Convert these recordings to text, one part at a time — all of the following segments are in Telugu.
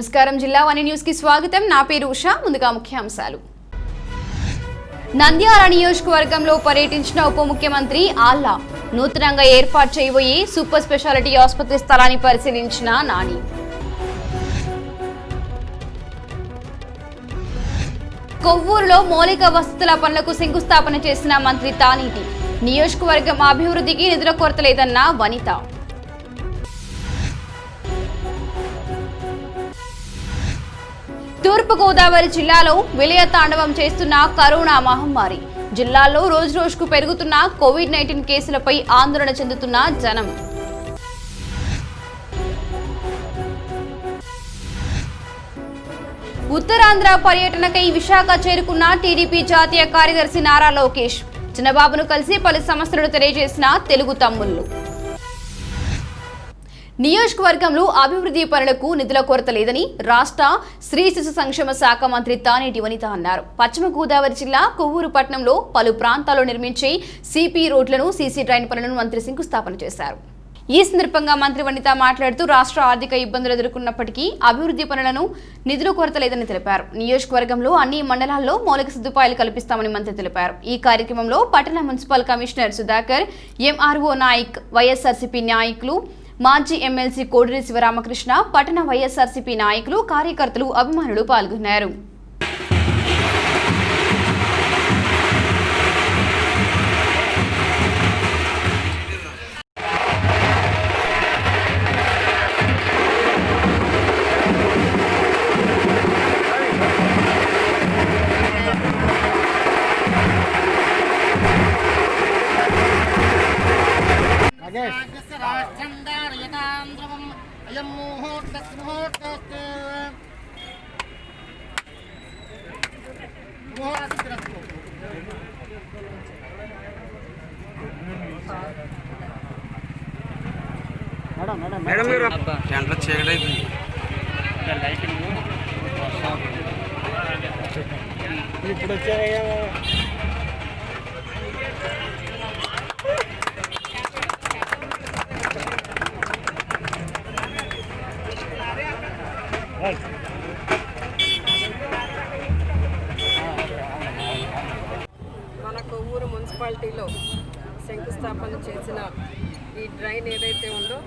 నమస్కారం జిల్లా వన్ న్యూస్ కి స్వాగతం. నా పేరు ఉషా. ముందుగా ముఖ్యాంశాలు. నంద్యాల నియోజకవర్గంలో పర్యటించిన ఉప ముఖ్యమంత్రి ఆళ్ల నూతనంగా ఏర్పాటు చేయబోయే సూపర్ స్పెషాలిటీ ఆసుపత్రి స్థలాన్ని పరిశీలించిన నాని. కొవ్వూరులో మౌలిక వసతుల పనులకు శంకుస్థాపన చేసిన మంత్రి తానేటి. నియోజకవర్గం అభివృద్ధికి నిధుల కొరత లేదన్న వనిత. తూర్పుగోదావరి జిల్లాలో విలయ తాండవం చేస్తున్న కరోనా మహమ్మారి. జిల్లాలో రోజురోజుకు పెరుగుతున్న కోవిడ్-19 కేసులపై ఆందోళన చెందుతున్న జనం. ఉత్తరాంధ్ర పర్యటనకై విశాఖ చేరుకున్న టీడీపీ జాతీయ కార్యదర్శి నారా లోకేష్. చంద్రబాబును కలిసి పలు సమస్యలను తెలియజేసిన తెలుగు తమ్ముళ్లు. నియోజకవర్గంలో అభివృద్ధి పనులకు నిధుల కొరత లేదని రాష్ట్ర స్త్రీ శిశు సంక్షేమ శాఖ మంత్రి తానేటి వనిత అన్నారు. పశ్చిమ గోదావరి జిల్లా కొవ్వూరు పట్టణంలో పలు ప్రాంతాల్లో నిర్మించే సిపి రోడ్లను సీసీ డ్రైన్ పనులను మంత్రి శంకుస్థాపన చేశారు. ఈ సందర్భంగా మంత్రి వనిత మాట్లాడుతూ రాష్ట్ర ఆర్థిక ఇబ్బందులు ఎదుర్కొన్నప్పటికీ అభివృద్ధి పనులను నిధుల కొరత లేదని తెలిపారు. నియోజకవర్గంలో అన్ని మండలాల్లో మౌలిక సదుపాయాలు కల్పిస్తామని మంత్రి తెలిపారు. ఈ కార్యక్రమంలో పట్టణ municipal commissioner Sudhakar, MRO Nayak, YSRCP నాయకులు, మాజీ ఎమ్మెల్సీ కోడిరి శివరామకృష్ణ, పట్టణ వైఎస్ఆర్సీపీ నాయకులు, కార్యకర్తలు, అభిమానులు పాల్గొన్నారు. మేడం మీరు టెంట్లో చేయలేదు. ఇప్పుడు వచ్చాయా? మన కొవ్వూరు మున్సిపాలిటీలో శంకుస్థాపన చేసిన ఈ డ్రైన్ ఏదైతే ఉందో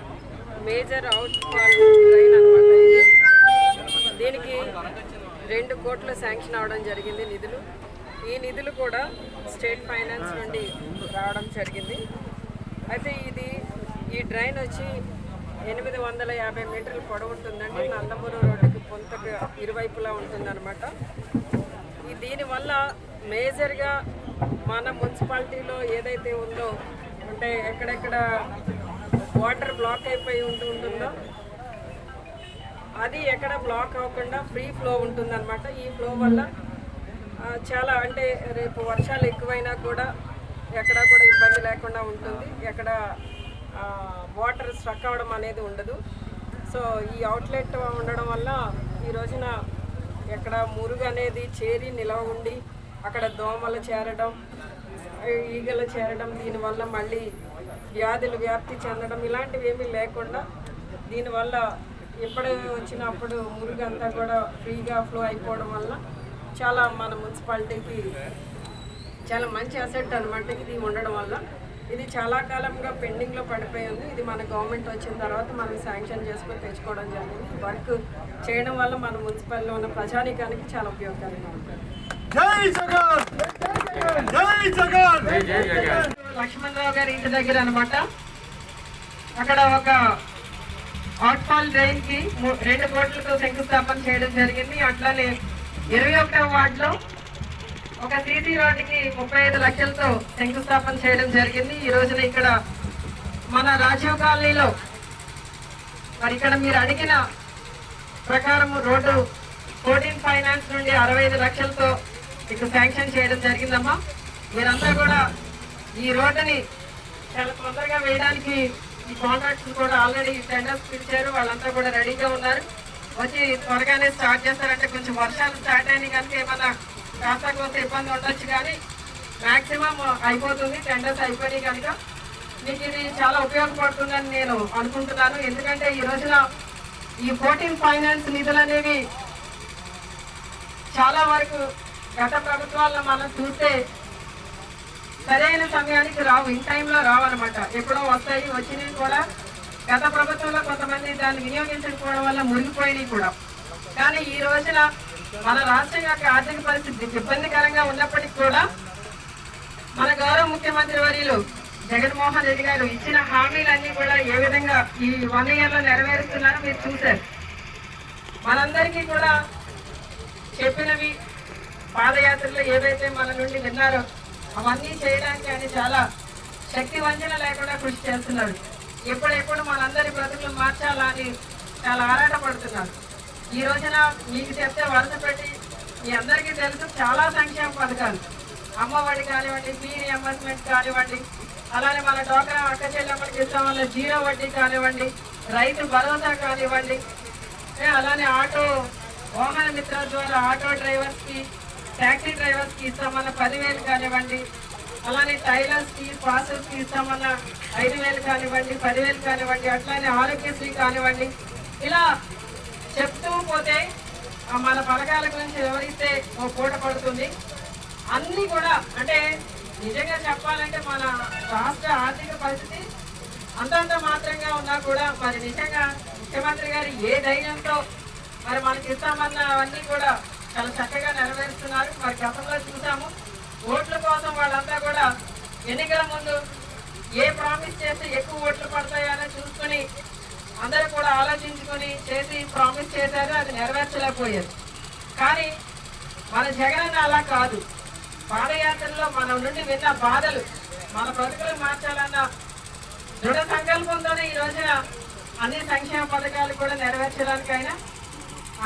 మేజర్ అవుట్ ఫాల్ డ్రైన్ అనమాట. ఇది దీనికి 2 కోట్లు శాంక్షన్ అవడం జరిగింది నిధులు. ఈ నిధులు కూడా స్టేట్ ఫైనాన్స్ నుండి రావడం జరిగింది. అయితే ఈ డ్రైన్ వచ్చి 850 మీటర్లు పొడవు ఉంటుందండి. నందమూరు రోడ్డుకి పొంతకు ఇరువైపులా ఉంటుందన్నమాట. దీనివల్ల మేజర్గా మన మున్సిపాలిటీలో ఏదైతే ఉందో అంటే ఎక్కడెక్కడ వాటర్ బ్లాక్ అయిపోయి ఉంటుందో అది ఎక్కడ బ్లాక్ అవ్వకుండా ఫ్రీ ఫ్లో ఉంటుందన్నమాట. ఈ ఫ్లో వల్ల చాలా అంటే రేపు వర్షాలు ఎక్కువైనా కూడా ఎక్కడ కూడా ఇబ్బంది లేకుండా ఉంటుంది. ఎక్కడ వాటర్ స్ట్రక్ అవ్వడం అనేది ఉండదు. సో ఈ అవుట్లెట్ ఉండడం వల్ల ఈ రోజున ఎక్కడ మురుగు అనేది చేరి నిలవ ఉండి అక్కడ దోమలు చేరడం, ఈగలు చేరడం, దీనివల్ల మళ్ళీ వ్యాధులు వ్యాప్తి చెందడం ఇలాంటివి ఏమీ లేకుండా దీనివల్ల ఎప్పుడు వచ్చినప్పుడు మురుగు అంతా కూడా ఫ్రీగా ఫ్లో అయిపోవడం వల్ల చాలా మన మున్సిపాలిటీకి చాలా మంచి అసెట్ అనమాట. ఇది ఉండడం వల్ల ఇది చాలా కాలంగా పెండింగ్లో పడిపోయి ఉంది. ఇది మన గవర్నమెంట్ వచ్చిన తర్వాత మనం శాంక్షన్ చేసుకొని తెచ్చుకోవడం జరిగింది. వర్క్ చేయడం వల్ల మన మున్సిపాలిటీలో ఉన్న ప్రజానీకానికి చాలా ఉపయోగకరంగా ఉంటుంది. లక్ష్మణరావు గారి ఇంటి దగ్గర అనమాట. అక్కడ ఒక అవుట్ఫాల్ డ్రైన్ కి 2 కోట్లతో శంకుస్థాపన చేయడం జరిగింది. అట్లానే 21వ వార్డులో ఒక సీసీ రోడ్డుకి 35 లక్షలతో శంకుస్థాపన చేయడం జరిగింది. ఈ రోజున ఇక్కడ మన రాజీవ్ కాలనీలో మరి ఇక్కడ మీరు అడిగిన ప్రకారం రోడ్డు 14 ఫైనాన్స్ నుండి 65 లక్షలతో మీకు శాంక్షన్ చేయడం జరిగిందమ్మా. మీరంతా కూడా ఈ రోడ్డుని చాలా తొందరగా వేయడానికి ఈ కాంట్రాక్ట్స్ కూడా ఆల్రెడీ టెండర్స్ పిలిచారు. వాళ్ళంతా కూడా రెడీగా ఉన్నారు. వచ్చి త్వరగానే స్టార్ట్ చేస్తారంటే కొంచెం వర్షాలు స్టార్ట్ అయినాయి కనుక ఏమన్నా కాస్త కొంత ఇబ్బంది ఉండొచ్చు, కానీ మ్యాక్సిమం అయిపోతుంది. టెండర్స్ అయిపోయినాయి కనుక మీకు ఇది చాలా ఉపయోగపడుతుందని నేను అనుకుంటున్నాను. ఎందుకంటే ఈ రోజున ఈ 14 ఫైనాన్స్ నిధులు అనేవి చాలా వరకు గత ప్రభుత్వాల్లో మనం చూస్తే సరైన సమయానికి రావు, ఇన్ టైంలో రావన్నమాట. ఎప్పుడో వస్తాయి, వచ్చినవి కూడా గత ప్రభుత్వంలో కొంతమంది దాన్ని వినియోగించకపోవడం వల్ల మురిగిపోయినాయి కూడా. కానీ ఈ రోజున మన రాష్ట్రం యొక్క ఆర్థిక పరిస్థితి ఇబ్బందికరంగా ఉన్నప్పటికీ కూడా మన గౌరవ ముఖ్యమంత్రి వర్యులు జగన్మోహన్ రెడ్డి గారు ఇచ్చిన హామీలన్నీ కూడా ఏ విధంగా ఈ 1 ఇయర్లో నెరవేరుస్తున్నారో మీరు చూశారు. మనందరికీ కూడా చెప్పినవి పాదయాత్రలో ఏవైతే మన నుండి విన్నారో అవన్నీ చేయడానికి ఆయన చాలా శక్తి వంచన లేకుండా కృషి చేస్తున్నారు. ఎప్పుడెప్పుడు మనందరి బ్రతుకులు మార్చాలా అని చాలా ఆరాటపడుతున్నారు. ఈ రోజున మీకు చెప్తే వరుస పెట్టి మీ అందరికీ తెలుసు చాలా సంక్షేమ పథకాలు, అమ్మఒడి కానివ్వండి, ఫీ రియంబర్స్మెంట్ కానివ్వండి, అలానే మన డోక్రా అక్క చెల్లెమ్మలకి ఇస్తామన్న 0 వడ్డీ కానివ్వండి, రైతు భరోసా కానివ్వండి, అలానే ఆటో వాహన మిత్ర ద్వారా ఆటో డ్రైవర్స్కి, ట్యాక్సీ డ్రైవర్స్కి ఇస్తామన్న 10,000 కానివ్వండి, అలానే టైలర్స్కి, పాసర్స్కి ఇస్తామన్న 5,000 కానివ్వండి, 10,000 కానివ్వండి, అట్లానే ఆరోగ్యశ్రీ కానివ్వండి, ఇలా చెప్తూ పోతే మన పథకాల గురించి వివరిస్తే ఓ పూట పడుతుంది. అన్నీ కూడా అంటే నిజంగా చెప్పాలంటే మన రాష్ట్ర ఆర్థిక పరిస్థితి అంతంత మాత్రంగా ఉన్నా కూడా మరి నిజంగా ముఖ్యమంత్రి గారు ఏ ధైర్యంతో మరి మనకి ఇస్తామన్నవన్నీ కూడా చాలా చక్కగా నెరవేరుస్తున్నారు. మరి గతంలో చూసాము, ఓట్ల కోసం వాళ్ళంతా కూడా ఎన్నికల ముందు ఏ ప్రామిస్ చేస్తే ఎక్కువ ఓట్లు పడతాయని చూసుకుని అందరూ కూడా ఆలోచించుకొని చేసి ప్రామిస్ చేశారు, అది నెరవేర్చలేకపోయారు. కానీ మన జగన్ అలా కాదు. పాదయాత్రలో మన నుండి విన్న బాధలు మన బ్రతుకులు మార్చాలన్న దృఢ సంకల్పంతోనే ఈ రోజున అన్ని సంక్షేమ పథకాలు కూడా నెరవేర్చడానికైనా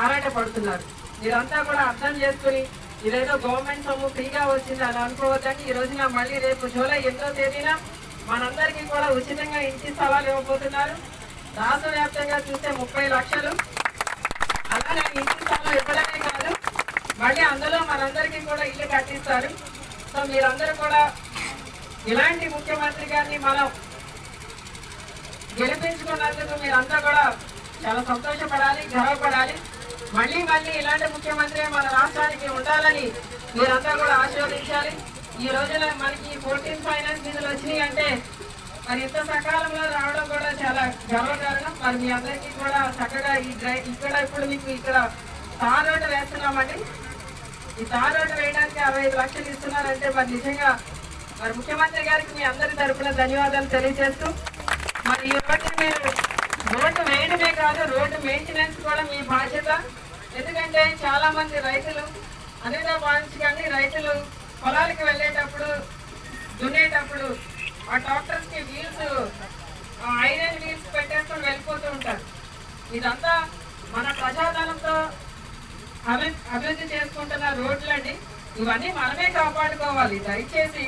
ఆరాటపడుతున్నారు. మీరంతా కూడా అర్థం చేసుకుని ఇదేదో గవర్నమెంట్ సొమ్ము ఫ్రీగా వచ్చింది అని అనుకోవద్దని ఈ రోజున మళ్ళీ రేపు జూలై 8వ తేదీన మనందరికీ కూడా ఉచితంగా ఇంటి స్థలాలు ఇవ్వబోతున్నారు. రాష్ట్ర వ్యాప్తంగా చూస్తే 30 లక్షలు. అలానే ఇంటి స్థలం ఇవ్వడమే కాదు, మళ్ళీ అందులో మనందరికీ కూడా ఇల్లు కట్టిస్తారు. సో మీరందరూ కూడా ఇలాంటి ముఖ్యమంత్రి గారిని మనం గెలిపించుకున్నందుకు మీరంతా కూడా చాలా సంతోషపడాలి, గర్వపడాలి. మళ్ళీ ఇలాంటి ముఖ్యమంత్రి మన రాష్ట్రానికి ఉండాలని మీరంతా కూడా ఆశీర్వదించాలి. ఈ రోజున మనకి 14 ఫైనాన్స్ నిధులు వచ్చినాయి అంటే మరి ఇంత సకాలంలో రావడం కూడా చాలా గర్వకారణం. మరి మీ అందరికీ కూడా చక్కగా ఇక్కడ ఇప్పుడు మీకు ఇక్కడ తార్ రోడ్డు వేస్తున్నామండి. ఈ తార్ రోడ్డు వేయడానికి 65 లక్షలు ఇస్తున్నారంటే మరి నిజంగా మరి ముఖ్యమంత్రి గారికి మీ అందరి తరఫున ధన్యవాదాలు తెలియజేస్తూ మరి ఈ రోజు మీరు రోడ్డు వేయడమే కాదు, రోడ్డు మెయింటెనెన్స్ కూడా మీ బాధ్యత. ఎందుకంటే చాలా మంది రైతులు అనేదో భావించి కానీ రైతులు పొలాలకు వెళ్ళేటప్పుడు దున్నేటప్పుడు ఆ ట్రాక్టర్స్కి వీల్స్ ఐరన్ వీల్స్ పెట్టేసుకొని వెళ్ళిపోతూ ఉంటారు. ఇదంతా మన ప్రజాధనంతో అభివృద్ధి చేసుకుంటున్న రోడ్లండి. ఇవన్నీ మనమే కాపాడుకోవాలి. దయచేసి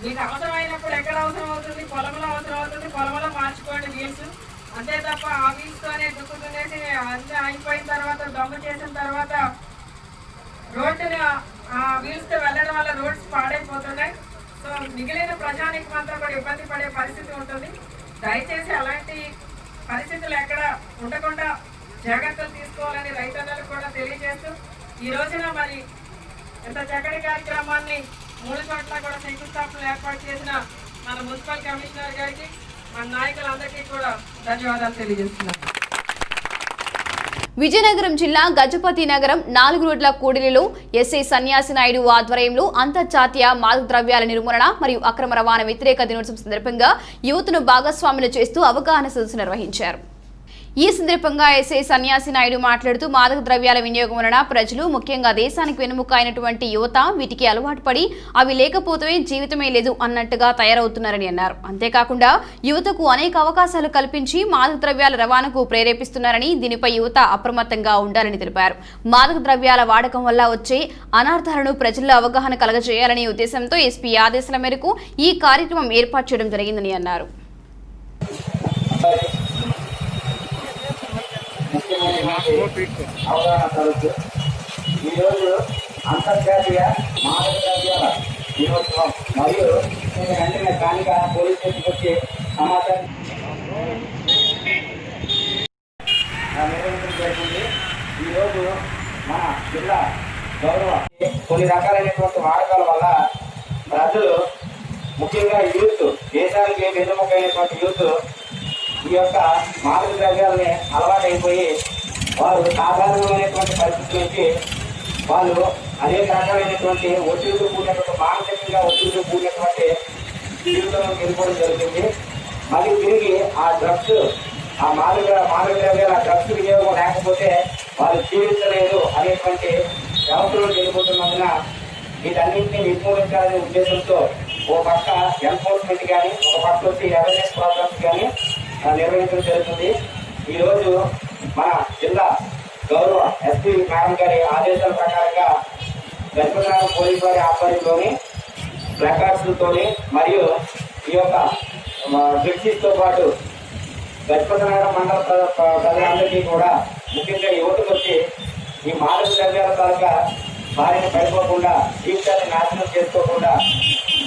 మీకు అవసరమైనప్పుడు ఎక్కడ అవసరం అవుతుంది, పొలంలో అవసరం అవుతుంది, పొలంలో మార్చుకోండి వీల్స్. అంతే తప్ప ఆ వీల్స్తోనే దుక్కుతునేసి అంతే అయిపోయిన తర్వాత దమ్ము చేసిన తర్వాత రోడ్డుని ఆ వీల్స్తో వెళ్ళడం వల్ల రోడ్స్ పాడైపోతున్నాయి. సో మిగిలిన ప్రజానికి అంతా కూడా ఇబ్బంది పడే పరిస్థితి ఉంటుంది. దయచేసి అలాంటి పరిస్థితులు ఎక్కడ ఉండకుండా జాగ్రత్తలు తీసుకోవాలని రైతన్నలకు కూడా తెలియజేస్తూ ఈ రోజున మరి ఇంత చక్కటి కార్యక్రమాన్ని 3 చోట్ల కూడా శంకుస్థాపనలు ఏర్పాటు చేసిన మన మున్సిపల్ కమిషనర్ గారికి మన నాయకులందరికీ కూడా ధన్యవాదాలు తెలియజేస్తున్నాను. విజయనగరం జిల్లా గజపతి నగరం 4 రోడ్ల కూడలిలో ఎస్ఐ సన్యాసి నాయుడు ఆధ్వర్యంలో అంతర్జాతీయ మాదక ద్రవ్యాల నిర్మూలన మరియు అక్రమ రవాణా వ్యతిరేక దినోత్సవం సందర్భంగా యువతను భాగస్వాములు చేస్తూ అవగాహన సదస్సు నిర్వహించారు. ఈ సందర్భంగా ఎస్ఐ సన్యాసి నాయుడు మాట్లాడుతూ మాదక ద్రవ్యాల వినియోగం వలన ప్రజలు ముఖ్యంగా దేశానికి వెనుముక అయినటువంటి యువత వీటికి అలవాటు పడి అవి లేకపోతే జీవితమే లేదు అన్నట్టుగా తయారవుతున్నారని అన్నారు. అంతేకాకుండా యువతకు అనేక అవకాశాలు కల్పించి మాదక ద్రవ్యాల రవాణాకు ప్రేరేపిస్తున్నారని, దీనిపై యువత అప్రమత్తంగా ఉండాలని తెలిపారు. మాదక ద్రవ్యాల వాడకం వల్ల వచ్చే అనార్థాలను ప్రజల్లో అవగాహన కలగజేయాలనే ఉద్దేశంతో ఎస్పీ ఆదేశాల మేరకు ఈ కార్యక్రమం ఏర్పాటు చేయడం జరిగిందని అన్నారు. అవగాహన సదస్సు ఈరోజు అంతర్జాతీయ మాదక ద్రవ్యాల దినోత్సవం మరియు వెంటనే స్థానిక పోలీస్ స్టేషన్కి వచ్చి సమాచారం ఈరోజు మన జిల్లా గౌరవ కొన్ని రకాలైనటువంటి వాడకాల వల్ల ప్రజలు ముఖ్యంగా యూత్, దేశానికి వెన్నుముకైనటువంటి యూత్ ఈ యొక్క మాదక ద్రవ్యాలని అలవాటైపోయి వారు సాధారణమైనటువంటి పరిస్థితి నుంచి వాళ్ళు అనేక రకాలైనటువంటి ఒత్తిడితో కూడినటువంటి మానసికంగా ఒత్తిడితో కూడినటువంటి జీవితంలోకి వెళ్ళిపోవడం జరుగుతుంది. మరియు తిరిగి ఆ డ్రగ్స్, ఆ మాదక ద్రవ్యాల డ్రగ్స్ వినియోగం లేకపోతే వాళ్ళు జీవించలేదు అనేటువంటి వ్యవస్థలో వెళ్ళిపోతున్నందున వీటన్నింటినీ నిర్మూలించాలనే ఉద్దేశంతో ఓ పక్క ఎన్ఫోర్స్మెంట్ కానీ, ఒక పక్క వచ్చి అవేర్నెస్ ప్రోగ్రామ్స్ కానీ నిర్వహించడం జరుగుతుంది. ఈరోజు మన జిల్లా గౌరవ ఎస్పీ మేడం గారి ఆదేశాల ప్రకారంగా గజపతినగరం పోలీసు వారి ఆధ్వర్యంలోని ప్లకార్డ్స్తోని మరియు ఈ యొక్క ఫ్లెక్సీస్తో పాటు గజపతినగరం మండల ప్రజలందరికీ కూడా ముఖ్యంగా యువతకు వచ్చి ఈ మాదక ద్రవ్యాల తాలూకా బారిన పడిపోకుండా, జీవితాన్ని నాశనం చేసుకోకుండా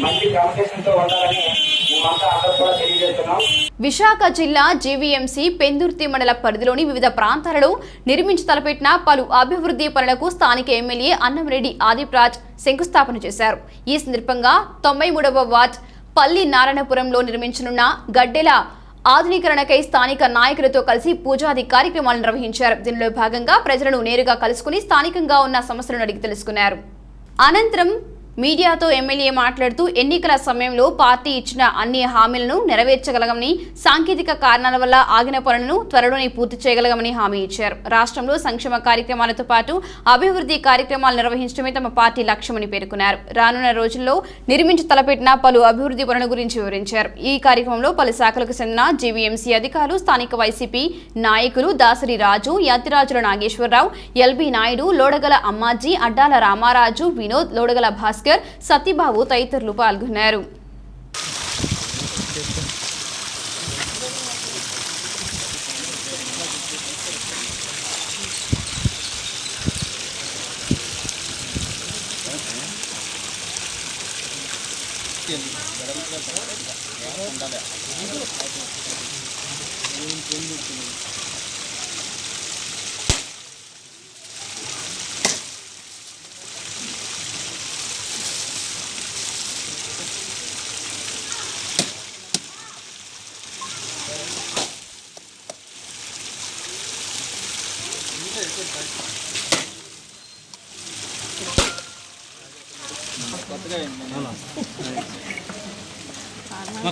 మంచి క్రమశిక్షణతో ఉండాలని మేమంతా అందరూ కూడా తెలియజేస్తున్నాం. విశాఖ జిల్లా జీవీఎంసీ పెందుర్తి మండల పరిధిలోని వివిధ ప్రాంతాలలో నిర్మించి తలపెట్టిన పలు అభివృద్ధి పనులకు స్థానిక ఎమ్మెల్యే అన్నంరెడ్డి ఆదిప్రాజ్ శంకుస్థాపన చేశారు. ఈ సందర్భంగా 93వ వార్డ్ పల్లి నారాయణపురంలో నిర్మించనున్న గడ్డెల ఆధునీకరణకై స్థానిక నాయకులతో కలిసి పూజాది కార్యక్రమాలు నిర్వహించారు. దీనిలో భాగంగా ప్రజలను నేరుగా కలుసుకుని స్థానికంగా ఉన్న సమస్యలను అడిగి తెలుసుకున్నారు. అనంతరం మీడియాతో ఎమ్మెల్యే మాట్లాడుతూ ఎన్నికల సమయంలో పార్టీ ఇచ్చిన అన్ని హామీలను నెరవేర్చగలగమని, సాంకేతిక కారణాల వల్ల ఆగిన పనులను త్వరలోనే పూర్తి చేయగలగమని హామీ ఇచ్చారు. రాష్ట్రంలో సంక్షేమ కార్యక్రమాలతో పాటు అభివృద్ధి కార్యక్రమాలు నిర్వహించడమే తమ పార్టీ లక్ష్యమని పేర్కొన్నారు. రానున్న రోజుల్లో నిర్మించి తలపెట్టిన పలు అభివృద్ధి పనుల గురించి వివరించారు. ఈ కార్యక్రమంలో పలు శాఖలకు చెందిన జీవీఎంసీ అధికారులు, స్థానిక వైసీపీ నాయకులు దాసరి రాజు, యతిరాజుల నాగేశ్వరరావు, ఎల్బీ నాయుడు, లోడగల అమ్మాజీ, అడ్డాల రామారాజు, వినోద్, లోడగల భాస్కర్, సత్యబాబు తదితరులు పాల్గొన్నారు.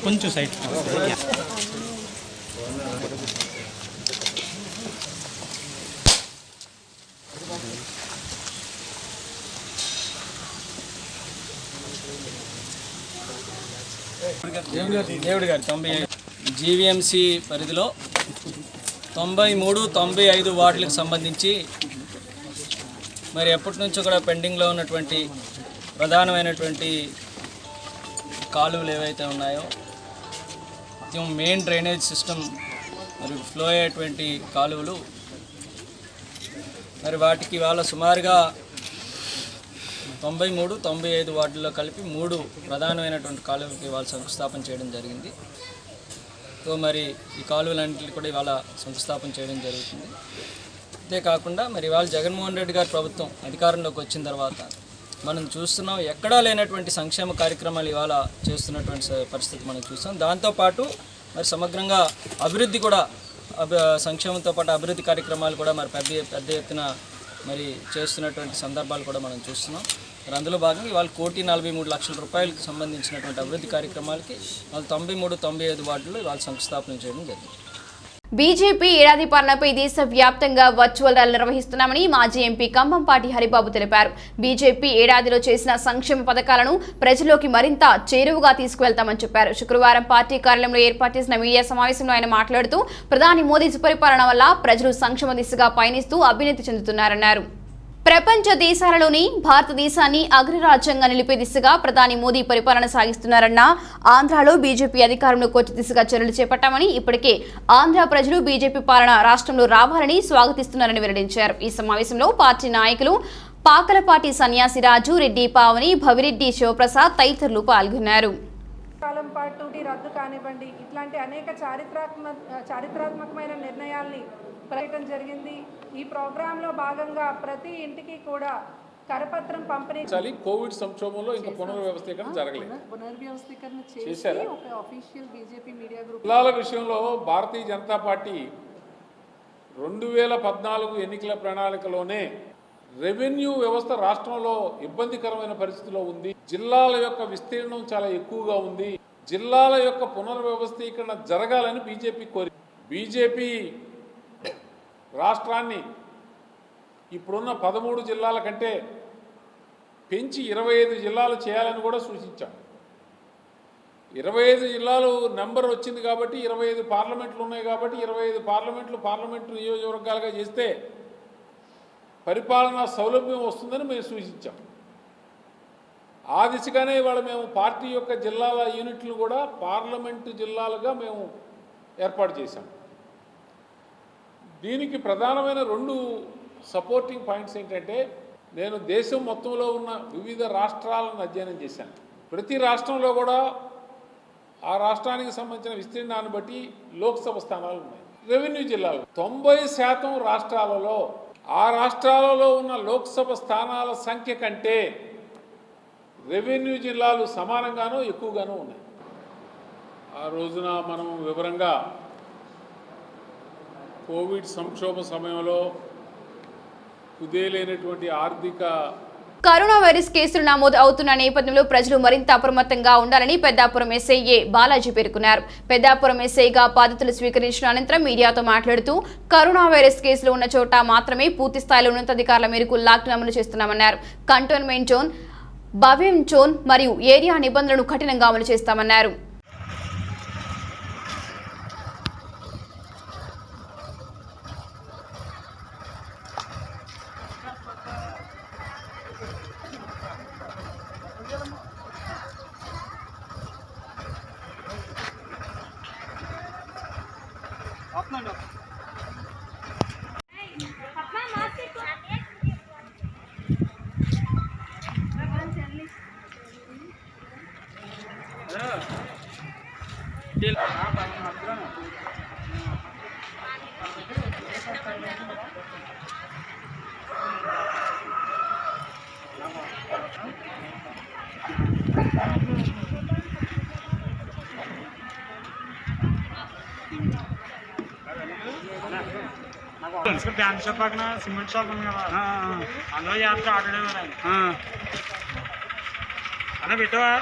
కొంచెం సైడ్ దేవుడి గారి 90 జీవీఎంసీ పరిధిలో 93, 95 వార్డులకు సంబంధించి మరి ఎప్పటి నుంచో కూడా పెండింగ్లో ఉన్నటువంటి ప్రధానమైనటువంటి కాలువలు ఏవైతే ఉన్నాయో, మెయిన్ డ్రైనేజ్ సిస్టమ్ మరి ఫ్లో అయ్యేటువంటి కాలువలు, మరి వాటికి వాళ్ళ సుమారుగా 93, 95 వార్డుల్లో కలిపి 3 ప్రధానమైనటువంటి కాలువలకి వాళ్ళు శంకుస్థాపన చేయడం జరిగింది. సో మరి ఈ కాలువలన్నింటినీ కూడా ఇవాళ శంకుస్థాపన చేయడం జరుగుతుంది. అంతేకాకుండా మరి ఇవాళ జగన్మోహన్ రెడ్డి గారి ప్రభుత్వం అధికారంలోకి వచ్చిన తర్వాత మనం చూస్తున్నాం, ఎక్కడా లేనటువంటి సంక్షేమ కార్యక్రమాలు ఇవాళ చేస్తున్నటువంటి పరిస్థితి మనం చూస్తాం. దాంతోపాటు మరి సమగ్రంగా అభివృద్ధి కూడా, సంక్షేమంతో పాటు అభివృద్ధి కార్యక్రమాలు కూడా మరి పెద్ద ఎత్తున మరి చేస్తున్నటువంటి సందర్భాలు కూడా మనం చూస్తున్నాం. మరి అందులో భాగంగా ఇవాళ 1,43,00,000 రూపాయలకు సంబంధించినటువంటి అభివృద్ధి కార్యక్రమాలకి వాళ్ళు 93, 95 వార్డుల్లో ఇవాళ శంకుస్థాపన చేయడం జరిగింది. బీజేపీ ఏడాది పాలనపై దేశవ్యాప్తంగా వర్చువల్ ర్యాలీ నిర్వహిస్తున్నామని మాజీ ఎంపీ కంభంపాటి హరిబాబు తెలిపారు. బీజేపీ ఏడాదిలో చేసిన సంక్షేమ పథకాలను ప్రజల్లోకి మరింత చేరువగా తీసుకువెళ్తామని చెప్పారు. శుక్రవారం పార్టీ కార్యాలయంలో ఏర్పాటు చేసిన మీడియా సమావేశంలో ఆయన మాట్లాడుతూ ప్రధాని మోదీ సుపరిపాలన వల్ల ప్రజలు సంక్షేమ దిశగా పయనిస్తూ అభ్యున్నతి చెందుతున్నారన్నారు. ప్రపంచ దేశాలలోని భారతదేశాన్ని అగ్రరాజ్యంగా నిలిపే దిశగా ప్రధాని మోదీ పరిపాలన సాగిస్తున్నారన్న ఆంధ్రాలో బీజేపీ అధికారంలోకి వచ్చే దిశగా చర్యలు చేపట్టామని, ఇప్పటికే ఆంధ్ర ప్రజలు బీజేపీ పాలన రాష్ట్రంలో రావాలని స్వాగతిస్తున్నారని వెల్లడించారు. ఈ సమావేశంలో పార్టీ నాయకులు పాకలపాటి సన్యాసిరాజు, రెడ్డి పావని, భవిరెడ్డి శివప్రసాద్ తదితరులు పాల్గొన్నారు. కాలం పాటు రద్దు కానివ్వండి, ఇట్లాంటి అనేక చారిత్రాత్మకమైన నిర్ణయాల్ని ప్రకటించడం జరిగింది. ఈ ప్రోగ్రాంలో భాగంగా ప్రతి ఇంటికి కూడా కరపత్రం పంపిణీ కోవిడ్ సంక్షోభంలో ఇంకా పునర్వ్యవస్థీకరణ జరగలేదు. పునర్వ్యవస్థీకరణ చేశారా? చేసి ఒక అఫీషియల్ బీజేపీ మీడియా గ్రూప్ జిల్లాల విషయంలో భారతీయ జనతా పార్టీ 2014 ఎన్నికల ప్రణాళికలోనే రెవెన్యూ వ్యవస్థ రాష్ట్రంలో ఇబ్బందికరమైన పరిస్థితిలో ఉంది. జిల్లాల యొక్క విస్తీర్ణం చాలా ఎక్కువగా ఉంది. జిల్లాల యొక్క పునర్వ్యవస్థీకరణ జరగాలని బీజేపీ కోరింది. బీజేపీ రాష్ట్రాన్ని ఇప్పుడున్న 13 జిల్లాల కంటే పెంచి 25 జిల్లాలు చేయాలని కూడా సూచించాం. 25 జిల్లాలు నెంబర్ వచ్చింది కాబట్టి 25 పార్లమెంట్లు ఉన్నాయి కాబట్టి 25 పార్లమెంటు నియోజకవర్గాలుగా చేస్తే పరిపాలనా సౌలభ్యం వస్తుందని మేము సూచించాం. ఆ దిశగానే ఇవాళ మేము పార్టీ యొక్క జిల్లాల యూనిట్లు కూడా పార్లమెంటు జిల్లాలుగా మేము ఏర్పాటు చేశాం. దీనికి ప్రధానమైన 2 సపోర్టింగ్ పాయింట్స్ ఏంటంటే, నేను దేశం మొత్తంలో ఉన్న వివిధ రాష్ట్రాలను అధ్యయనం చేశాను. ప్రతి రాష్ట్రంలో కూడా ఆ రాష్ట్రానికి సంబంధించిన విస్తీర్ణాన్ని బట్టి లోక్సభ స్థానాలు ఉన్నాయి. రెవెన్యూ జిల్లాలు 90% రాష్ట్రాలలో ఆ రాష్ట్రాలలో ఉన్న లోక్సభ స్థానాల సంఖ్య కంటే రెవెన్యూ జిల్లాలు సమానంగానూ ఎక్కువగానూ ఉన్నాయి. ఆ రోజున మనం వివరంగా కోవిడ్ సంక్షోభ సమయంలో కుదేలైనటువంటి ఆర్థిక కరోనా వైరస్ కేసులు నమోదు అవుతున్న నేపథ్యంలో ప్రజలు మరింత అప్రమత్తంగా ఉండాలని పెద్దాపురం ఎస్ఐ ఏ బాలాజీ పేర్కొన్నారు. పెద్దాపురం ఎస్ఐగా బాధ్యతలు స్వీకరించిన అనంతరం మీడియాతో మాట్లాడుతూ కరోనా వైరస్ కేసులు ఉన్న చోట మాత్రమే పూర్తి స్థాయిలో ఉన్నతాధికారుల మేరకు లాక్డౌన్ అమలు చేస్తున్నామన్నారు. కంటోన్మెంట్ జోన్, భవ్యం జోన్ మరియు ఏరియా నిబంధనలను కఠినంగా అమలు చేస్తామన్నారు. బ్యాంక్ షాప్ పక్కన సిమెంట్ షాప్ ఉంది కదా, అందులో చేస్తే ఆటో డ్రైవర్ అన్న పెట్టవా.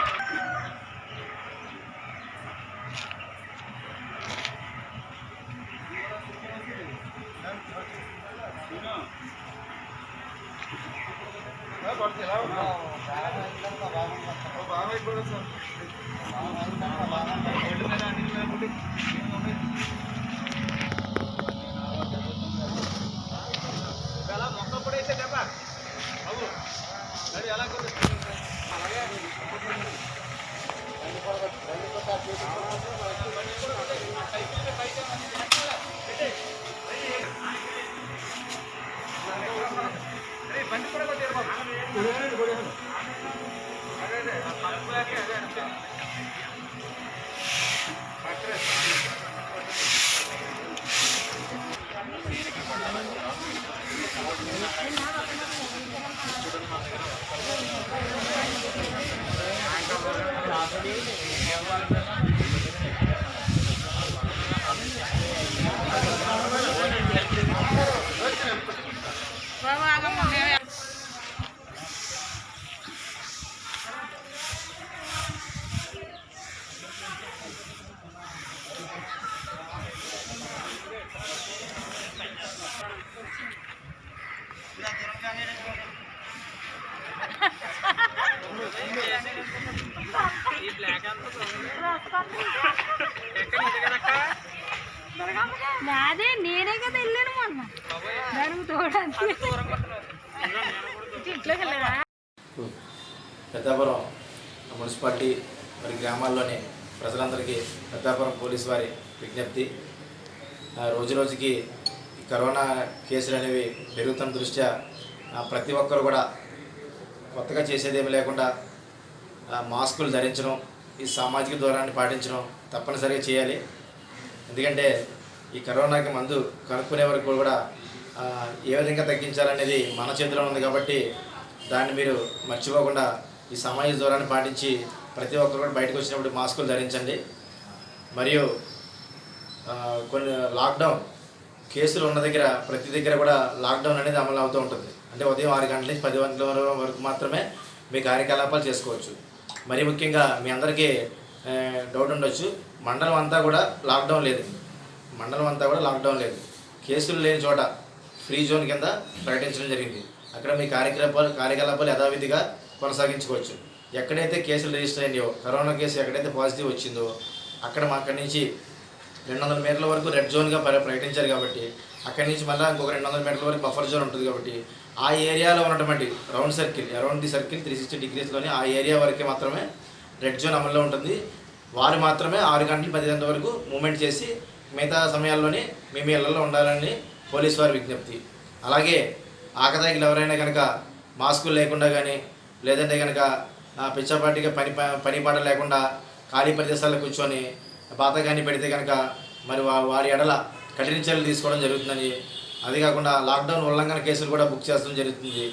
నాదే నేనే కదా వెళ్ళాను మొన్న దానికి ఇంట్లోకి వెళ్ళారా. పెద్దాపురం మున్సిపాలిటీ మరి గ్రామాల్లోని ప్రజలందరికీ పెద్దాపురం పోలీసు వారి విజ్ఞప్తి, రోజు రోజుకి కరోనా కేసులు అనేవి పెరుగుతున్న దృష్ట్యా ప్రతి ఒక్కరు కూడా కొత్తగా చేసేదేమీ లేకుండా మాస్కులు ధరించడం, ఈ సామాజిక దూరాన్ని పాటించడం తప్పనిసరిగా చేయాలి. ఎందుకంటే ఈ కరోనాకి మందు కనుక్కునే వరకు కూడా ఏ విధంగా తగ్గించాలనేది మన చేతిలో ఉంది కాబట్టి దాన్ని మీరు మర్చిపోకుండా ఈ సామాజిక దూరాన్ని పాటించి ప్రతి ఒక్కరు కూడా బయటకు వచ్చినప్పుడు మాస్కులు ధరించండి. మరియు కొన్ని లాక్డౌన్ కేసులు ఉన్న దగ్గర ప్రతి దగ్గర కూడా లాక్డౌన్ అనేది అమలు అవుతూ ఉంటుంది. అంటే ఉదయం 6 గంటల నుంచి 10 గంటల వరకు మాత్రమే మీ కార్యకలాపాలు చేసుకోవచ్చు. మరి ముఖ్యంగా మీ అందరికీ డౌట్ ఉండొచ్చు, మండలం అంతా కూడా లాక్డౌన్ లేదు. కేసులు లేని చోట ఫ్రీ జోన్ కింద ప్రకటించడం జరిగింది. అక్కడ మీ కార్యకలాపాలు యథావిధిగా కొనసాగించుకోవచ్చు. ఎక్కడైతే కేసులు రిజిస్టర్ అయినాయో, కరోనా కేసు ఎక్కడైతే పాజిటివ్ వచ్చిందో అక్కడి నుంచి 200 మీటర్ల వరకు రెడ్ జోన్గా ప్రకటించారు కాబట్టి అక్కడి నుంచి మళ్ళీ ఇంకొక 200 మీటర్ల వరకు బఫర్ జోన్ ఉంటుంది కాబట్టి ఆ ఏరియాలో ఉన్నటువంటి round circle around the circle 360 డిగ్రీస్లోని ఆ ఏరియా వరకే మాత్రమే రెడ్ జోన్ అమల్లో ఉంటుంది. వారు మాత్రమే 6 గంటలు 10 గంటల వరకు మూమెంట్ చేసి మిగతా సమయాల్లోనే మీ ఇళ్లలో ఉండాలని పోలీసు వారి విజ్ఞప్తి. అలాగే ఆకతాయిలు ఎవరైనా కనుక మాస్కులు లేకుండా కానీ లేదంటే కనుక పిచ్చపాటిగా పని పాట లేకుండా ఖాళీ ప్రదేశాల్లో కూర్చొని బాతగాన్ని పెడితే కనుక మరి వారి ఎడల కఠిన చర్యలు తీసుకోవడం జరుగుతుందని, అది కాకుండా లాక్డౌన్ ఉల్లంఘన కేసులు కూడా బుక్ చేస్తడం జరుగుతుంది.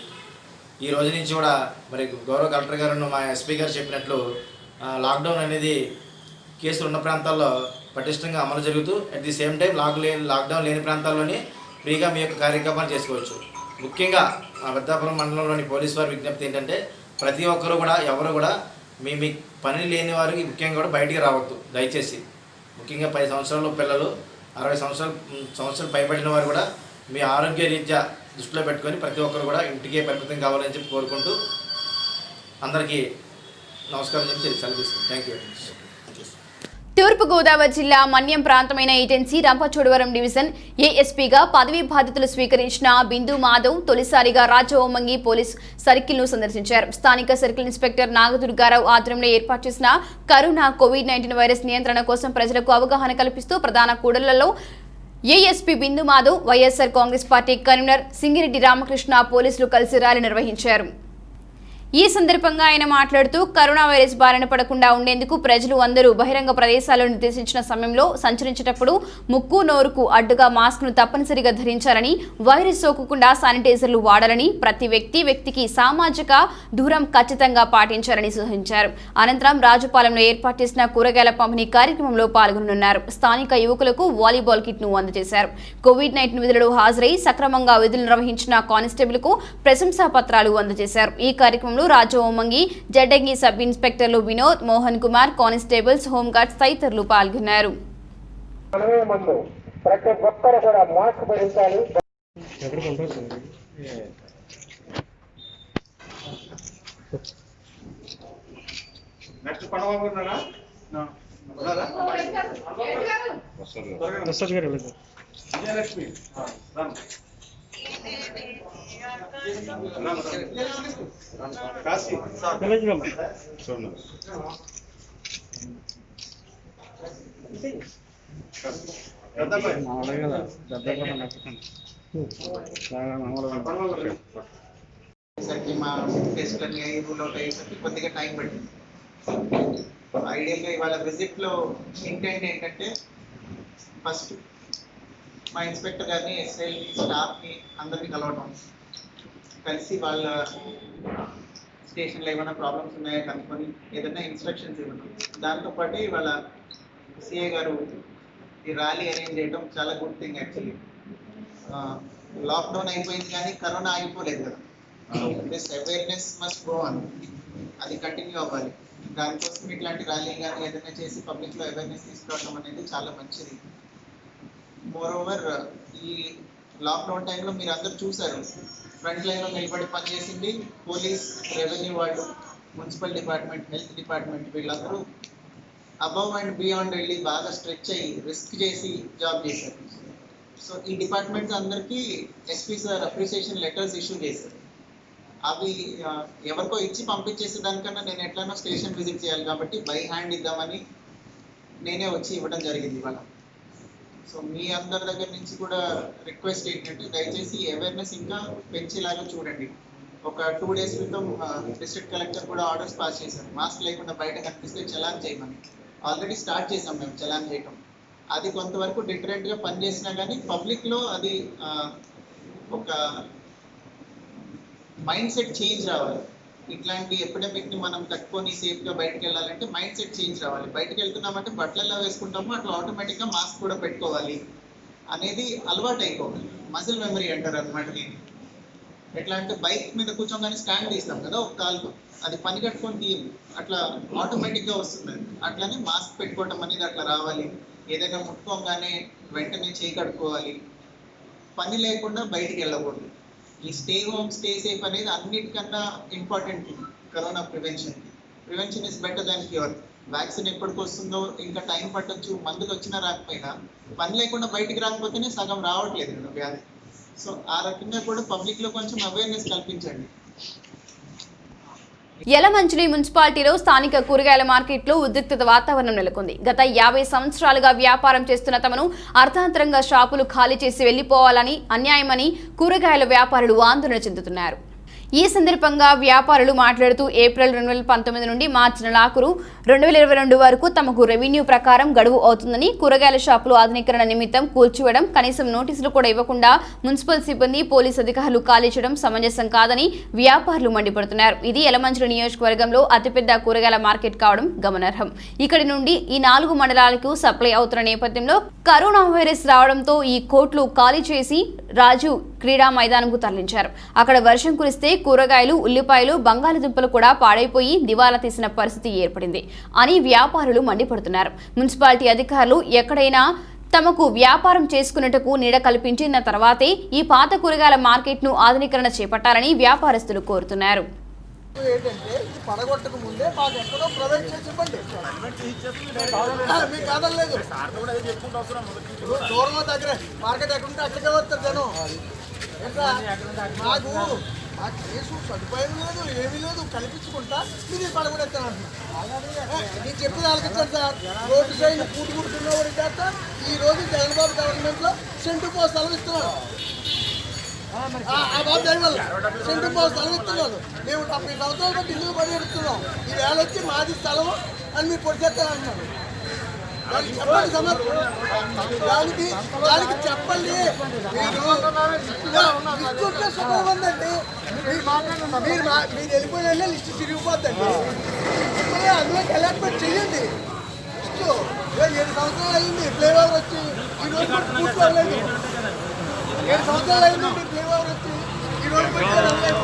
ఈ రోజు నుంచి కూడా మరి గౌరవ కలెక్టర్ గారు మా ఎస్పీ గారు చెప్పినట్లు లాక్డౌన్ అనేది కేసులు ఉన్న ప్రాంతాల్లో పటిష్టంగా అమలు జరుగుతూ at the same time lockdown లేని ప్రాంతాల్లోనే ఫ్రీగా మీ యొక్క కార్యక్రమాలు చేసుకోవచ్చు. ముఖ్యంగా పెద్దాపురం మండలంలోని పోలీసు వారి విజ్ఞప్తి ఏంటంటే ప్రతి ఒక్కరూ కూడా ఎవరు కూడా మీ పని లేని వారికి ముఖ్యంగా కూడా బయటికి రావద్దు దయచేసి. ముఖ్యంగా 10 సంవత్సరాల పిల్లలు 60 సంవత్సరాలు పైబడిన వారు కూడా మీ ఆరోగ్య రీత్యా దృష్టిలో పెట్టుకొని ప్రతి ఒక్కరు కూడా ఇంటికే పరిమితం కావాలని చెప్పి కోరుకుంటూ అందరికీ నమస్కారం చెప్పి సెలవిస్తాను. Thank you. తూర్పుగోదావరి జిల్లా మన్యం ప్రాంతమైన ఏజెన్సీ రంపచోడవరం డివిజన్ ఏఎస్పీగా పదవీ బాధ్యతలు స్వీకరించిన బిందు మాధవ్ తొలిసారిగా రాజవోమంగి పోలీస్ సర్కిల్ ను సందర్శించారు. స్థానిక సర్కిల్ ఇన్స్పెక్టర్ నాగదుర్గారావు ఆధ్వర్యంలో ఏర్పాటు చేసిన కరోనా కోవిడ్-19 వైరస్ నియంత్రణ కోసం ప్రజలకు అవగాహన కల్పిస్తూ ప్రధాన కూడళ్లలో ఏఎస్పీ బిందు మాధవ్, వైఎస్ఆర్ కాంగ్రెస్ పార్టీ కన్వీనర్ సింగిరెడ్డి రామకృష్ణ పోలీసులు కలిసి ర్యాలీ నిర్వహించారు. ఈ సందర్భంగా ఆయన మాట్లాడుతూ కరోనా వైరస్ బారిన పడకుండా ఉండేందుకు ప్రజలు అందరూ బహిరంగ ప్రదేశాల్లో నిర్దేశించిన సమయంలో సంచరించేటప్పుడు ముక్కు నోరుకు అడ్డుగా మాస్క్ ను తప్పనిసరిగా ధరించాలని, వైరస్ సోకకుండా శానిటైజర్లు వాడాలని, ప్రతి వ్యక్తికి సామాజిక దూరం ఖచ్చితంగా పాటించాలని సూచించారు. అనంతరం రాజుపాలెంలో ఏర్పాటు చేసిన కూరగాయల పంపిణీ కార్యక్రమంలో పాల్గొనున్నారు. స్థానిక యువకులకు వాలీబాల్ కిట్ ను అందజేశారు. కోవిడ్-19 విధులలో హాజరై సక్రమంగా విధులు నిర్వహించిన కానిస్టేబుల్ కు ప్రశంసా పత్రాలు అందజేశారు. ఈ కార్యక్రమంలో రాజవోమంగి జడ్డంగి సబ్ ఇన్స్పెక్టర్లు వినోద్, మోహన్ కుమార్, కానిస్టేబుల్స్, హోంగార్డ్స్ తదితరులు పాల్గొన్నారు. మా టెస్ట్లన్నీ అయ్యి రూల్ అవుట్ అయ్యేసరికి కొద్దిగా టైం పట్టింది. ఐడియల్గా ఇవాళ విజిట్లో ఇంటెంట్ ఏంటంటే ఫస్ట్ మా ఇన్స్పెక్టర్ గారిని, ఎస్ఐల్ని, స్టాఫ్ని అందరినీ కలవటం, కలిసి వాళ్ళ స్టేషన్లో ఏమైనా ప్రాబ్లమ్స్ ఉన్నాయో కనుక్కొని ఏదైనా ఇన్స్ట్రక్షన్స్ ఇవ్వడం. దాంతోపాటు వాళ్ళ సిఐ గారు ఈ ర్యాలీ అరేంజ్ చేయడం చాలా గుడ్ థింగ్. యాక్చువల్లీ లాక్డౌన్ అయిపోయింది కానీ కరోనా ఆగిపోలేదు కదా. This awareness must go on, అది కంటిన్యూ అవ్వాలి. దానికోసం ఇట్లాంటి ర్యాలీ కానీ ఏదైనా చేసి పబ్లిక్లో అవేర్నెస్ తీసుకురావడం అనేది చాలా మంచిది. మోర్ ఓవర్ ఈ లాక్డౌన్ టైంలో మీరు అందరూ చూసారు, ఫ్రంట్ లైన్లో నిలబడి పనిచేసింది పోలీస్, రెవెన్యూ వాళ్ళు, మున్సిపల్ డిపార్ట్మెంట్, హెల్త్ డిపార్ట్మెంట్, వీళ్ళందరూ అబవ్ అండ్ బియాండ్ వెళ్ళి బాగా స్ట్రెచ్ అయ్యి రిస్క్ చేసి జాబ్ చేశారు. సో ఈ డిపార్ట్మెంట్స్ అందరికీ SP sir appreciation letters issue చేశారు. అవి ఎవరికో ఇచ్చి పంపించేసే దానికన్నా నేను ఎట్లనో స్టేషన్ విజిట్ చేయాలి కాబట్టి బై హ్యాండ్ ఇద్దామని నేనే వచ్చి ఇవ్వడం జరిగింది ఇవాళ. సో మీ అందరి దగ్గర నుంచి కూడా రిక్వెస్ట్ ఏంటంటే దయచేసి అవేర్నెస్ ఇంకా పెంచేలాగా చూడండి. ఒక 2 days క్రితం డిస్ట్రిక్ట్ కలెక్టర్ కూడా ఆర్డర్స్ పాస్ చేశారు, మాస్క్ లేకుండా బయట కనిపిస్తే చలాన్ చేయమని. ఆల్రెడీ స్టార్ట్ చేసాం మేము చలాన్ చేయటం. అది కొంతవరకు డిఫరెంట్గా పనిచేసినా కానీ పబ్లిక్లో అది ఒక మైండ్ సెట్ చేంజ్ రావాలి. ఇట్లాంటి ఎపిడమిక్ని మనం తట్టుకొని సేఫ్గా బయటకు వెళ్ళాలంటే మైండ్ సెట్ చేంజ్ రావాలి. బయటకు వెళ్తున్నామంటే బట్టలు ఎలా వేసుకుంటామో అట్లా ఆటోమేటిక్గా మాస్క్ కూడా పెట్టుకోవాలి అనేది అలవాటు అయిపోవాలి. మజిల్ మెమరీ అంటారు అనమాట దీన్ని. ఎట్లా అంటే బైక్ మీద కూర్చోగానే స్టాండ్ తీస్తాం కదా ఒక కాలుతో, అది పని కట్టుకొని తీయం, అట్లా ఆటోమేటిక్గా వస్తుంది. అట్లానే మాస్క్ పెట్టుకోవటం అనేది అట్లా రావాలి. ఏదైనా ముట్టుకోగానే వెంటనే చేయి కడుక్కోవాలి. పని లేకుండా బయటికి వెళ్ళకూడదు. ఈ స్టే హోమ్ స్టే సేఫ్ అనేది అన్నిటికన్నా important thing corona prevention is better than cure. Vaccine ఎప్పటికి వస్తుందో ఇంకా టైం పట్టొచ్చు, మందులు వచ్చినా రాకపోయినా పని లేకుండా బయటికి రాకపోతేనే సగం రావట్లేదు కదా వ్యాధి. సో ఆ రకంగా కూడా పబ్లిక్లో కొంచెం అవేర్నెస్ కల్పించండి. యలమంచిలి మున్సిపాలిటీలో స్థానిక కూరగాయల మార్కెట్లో ఉద్రిక్తత వాతావరణం నెలకొంది. గత 50 సంవత్సరాలుగా వ్యాపారం చేస్తున్న తమను అర్థాంతరంగా షాపులు ఖాళీ చేసి వెళ్లిపోవాలని అన్యాయమని కూరగాయల వ్యాపారులు ఆందోళన చెందుతున్నారు. ఈ సందర్భంగా వ్యాపారులు మాట్లాడుతూ ఏప్రిల్ 2019 నుండి మార్చి నెలాఖరు 2022 వరకు తమకు రెవెన్యూ ప్రకారం గడువు అవుతుందని, కూరగాయల షాపులు ఆధునీకరణ నిమిత్తం కూల్చివేయడం, కనీసం నోటీసులు కూడా ఇవ్వకుండా మున్సిపల్ సిబ్బంది, పోలీసు అధికారులు ఖాళీ చేయడం సమంజసం కాదని వ్యాపారులు మండిపడుతున్నారు. ఇది యలమంచిలి నియోజకవర్గంలో అతిపెద్ద కూరగాయల మార్కెట్ కావడం గమనార్హం. ఇక్కడి నుండి ఈ 4 మండలాలకు సప్లై అవుతున్న నేపథ్యంలో కరోనా వైరస్ రావడంతో ఈ కోట్లు ఖాళీ చేసి రాజు క్రీడా మైదానంకు తరలించారు. అక్కడ వర్షం కురిస్తే కూరగాయలు, ఉల్లిపాయలు, బంగాళదుంపలు కూడా పాడైపోయి దివాలా తీసిన పరిస్థితి ఏర్పడింది అని వ్యాపారులు మండిపడుతున్నారు. మున్సిపాలిటీ అధికారులు ఎక్కడైనా తమకు వ్యాపారం చేసుకున్నట్టుకు నీడ కల్పించిన తర్వాతే ఈ పాత కూరగాయల మార్కెట్ను ఆధునీకరణ చేపట్టాలని వ్యాపారస్తులు కోరుతున్నారు. ఏంటంటే ఇది పడగొట్టక ముందే మాకు ఎక్కడో ప్రొవైడ్ చేసి ఇవ్వండి. మీకు కాదలేదు, దూరంలో దగ్గర మార్కెట్ ఎక్కడుంటే అక్కడికే వస్తారు జనం. ఎట్లా మాకు మా కేసు సదుపాయం లేదు, ఏమీ లేదు, కల్పించుకుంటా మీరు పడగొడేస్తాను అంటున్నా. నేను చెప్పిన ఆలోచించాను సార్. రోడ్డు సైడ్ పూట కుడుతున్నవాడి చేత ఈ రోజు జగన్బాబు గవర్నమెంట్లో సెంటు పోస్ట్ స్థలం ఇస్తున్నాడు. ఆ బాబు దయ వల్ల సెంటు పోస్ట్ స్థలం ఇస్తున్నాడు. మేము 70 సంవత్సరాలు బట్టి ఇల్లు పడి ఎడుతున్నాం. ఈ వేళ వచ్చి మాది స్థలం అని మీరు పొడిచేస్తాను అంటున్నారు. దానికి చెప్పండి సమర్థం, దానికి చెప్పండి. మీరు సుఖం ఉందండి, మీరు వెళ్ళిపోయిన లిస్టు తిరిగిపోద్దండి. అందులోకి అలాట్మెంట్ చెయ్యండి. లిస్టు 7 సంవత్సరాలు అయింది ఫ్లేవర్ వచ్చి, ఈ రోజు కూర్చోలేదు. 7 సంవత్సరాలు అయింది మీ ఫ్లేవర్ వచ్చి, ఈ రోజు పెట్టలేదు.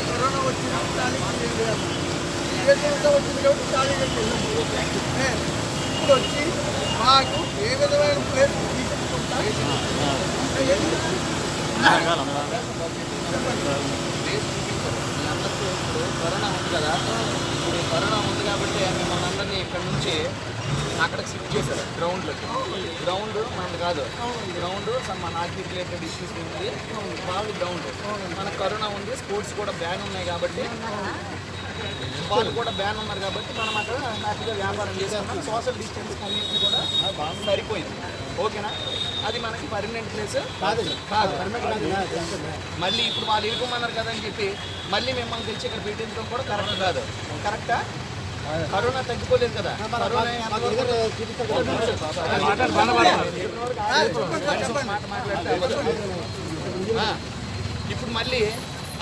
కరోనా వచ్చింది కాబట్టి ఇప్పుడు వచ్చి మాకు ఏ విధమైన ప్లేస్ తీసుకుంటా కరోనా ఉంది కదా, ఇప్పుడు కరోనా ఉంది కాబట్టి మిమ్మల్ని అందరినీ ఇక్కడ నుంచి అక్కడికి షిఫ్ట్ చేశారు గ్రౌండ్లోకి. గ్రౌండ్ మనది కాదు, గ్రౌండ్ మన హాకీ రిలేటెడ్ ఇష్యూస్ ఉంది, వాళ్ళు గ్రౌండ్. మనకు కరోనా ఉంది, స్పోర్ట్స్ కూడా బ్యాన్ ఉన్నాయి కాబట్టి, వాళ్ళు కూడా బ్యాన్ ఉన్నారు కాబట్టి మనం అక్కడ హ్యాపీగా వ్యాపారం చేస్తున్నాం. సోషల్ డిస్టెన్స్ అన్నింటినీ కూడా సరిపోయింది. ఓకేనా? అది మనకి పర్మనెంట్ ప్లేస్ కాదు. మళ్ళీ ఇప్పుడు వాళ్ళు ఇరుకోమన్నారు కదా అని చెప్పి మళ్ళీ మిమ్మల్ని తెచ్చి ఇక్కడ పెట్టించడం కూడా కరెక్ట్ కాదు. కరెక్టా? కరోనా తగ్గిపోలేదు కదా. ఇప్పుడు మళ్ళీ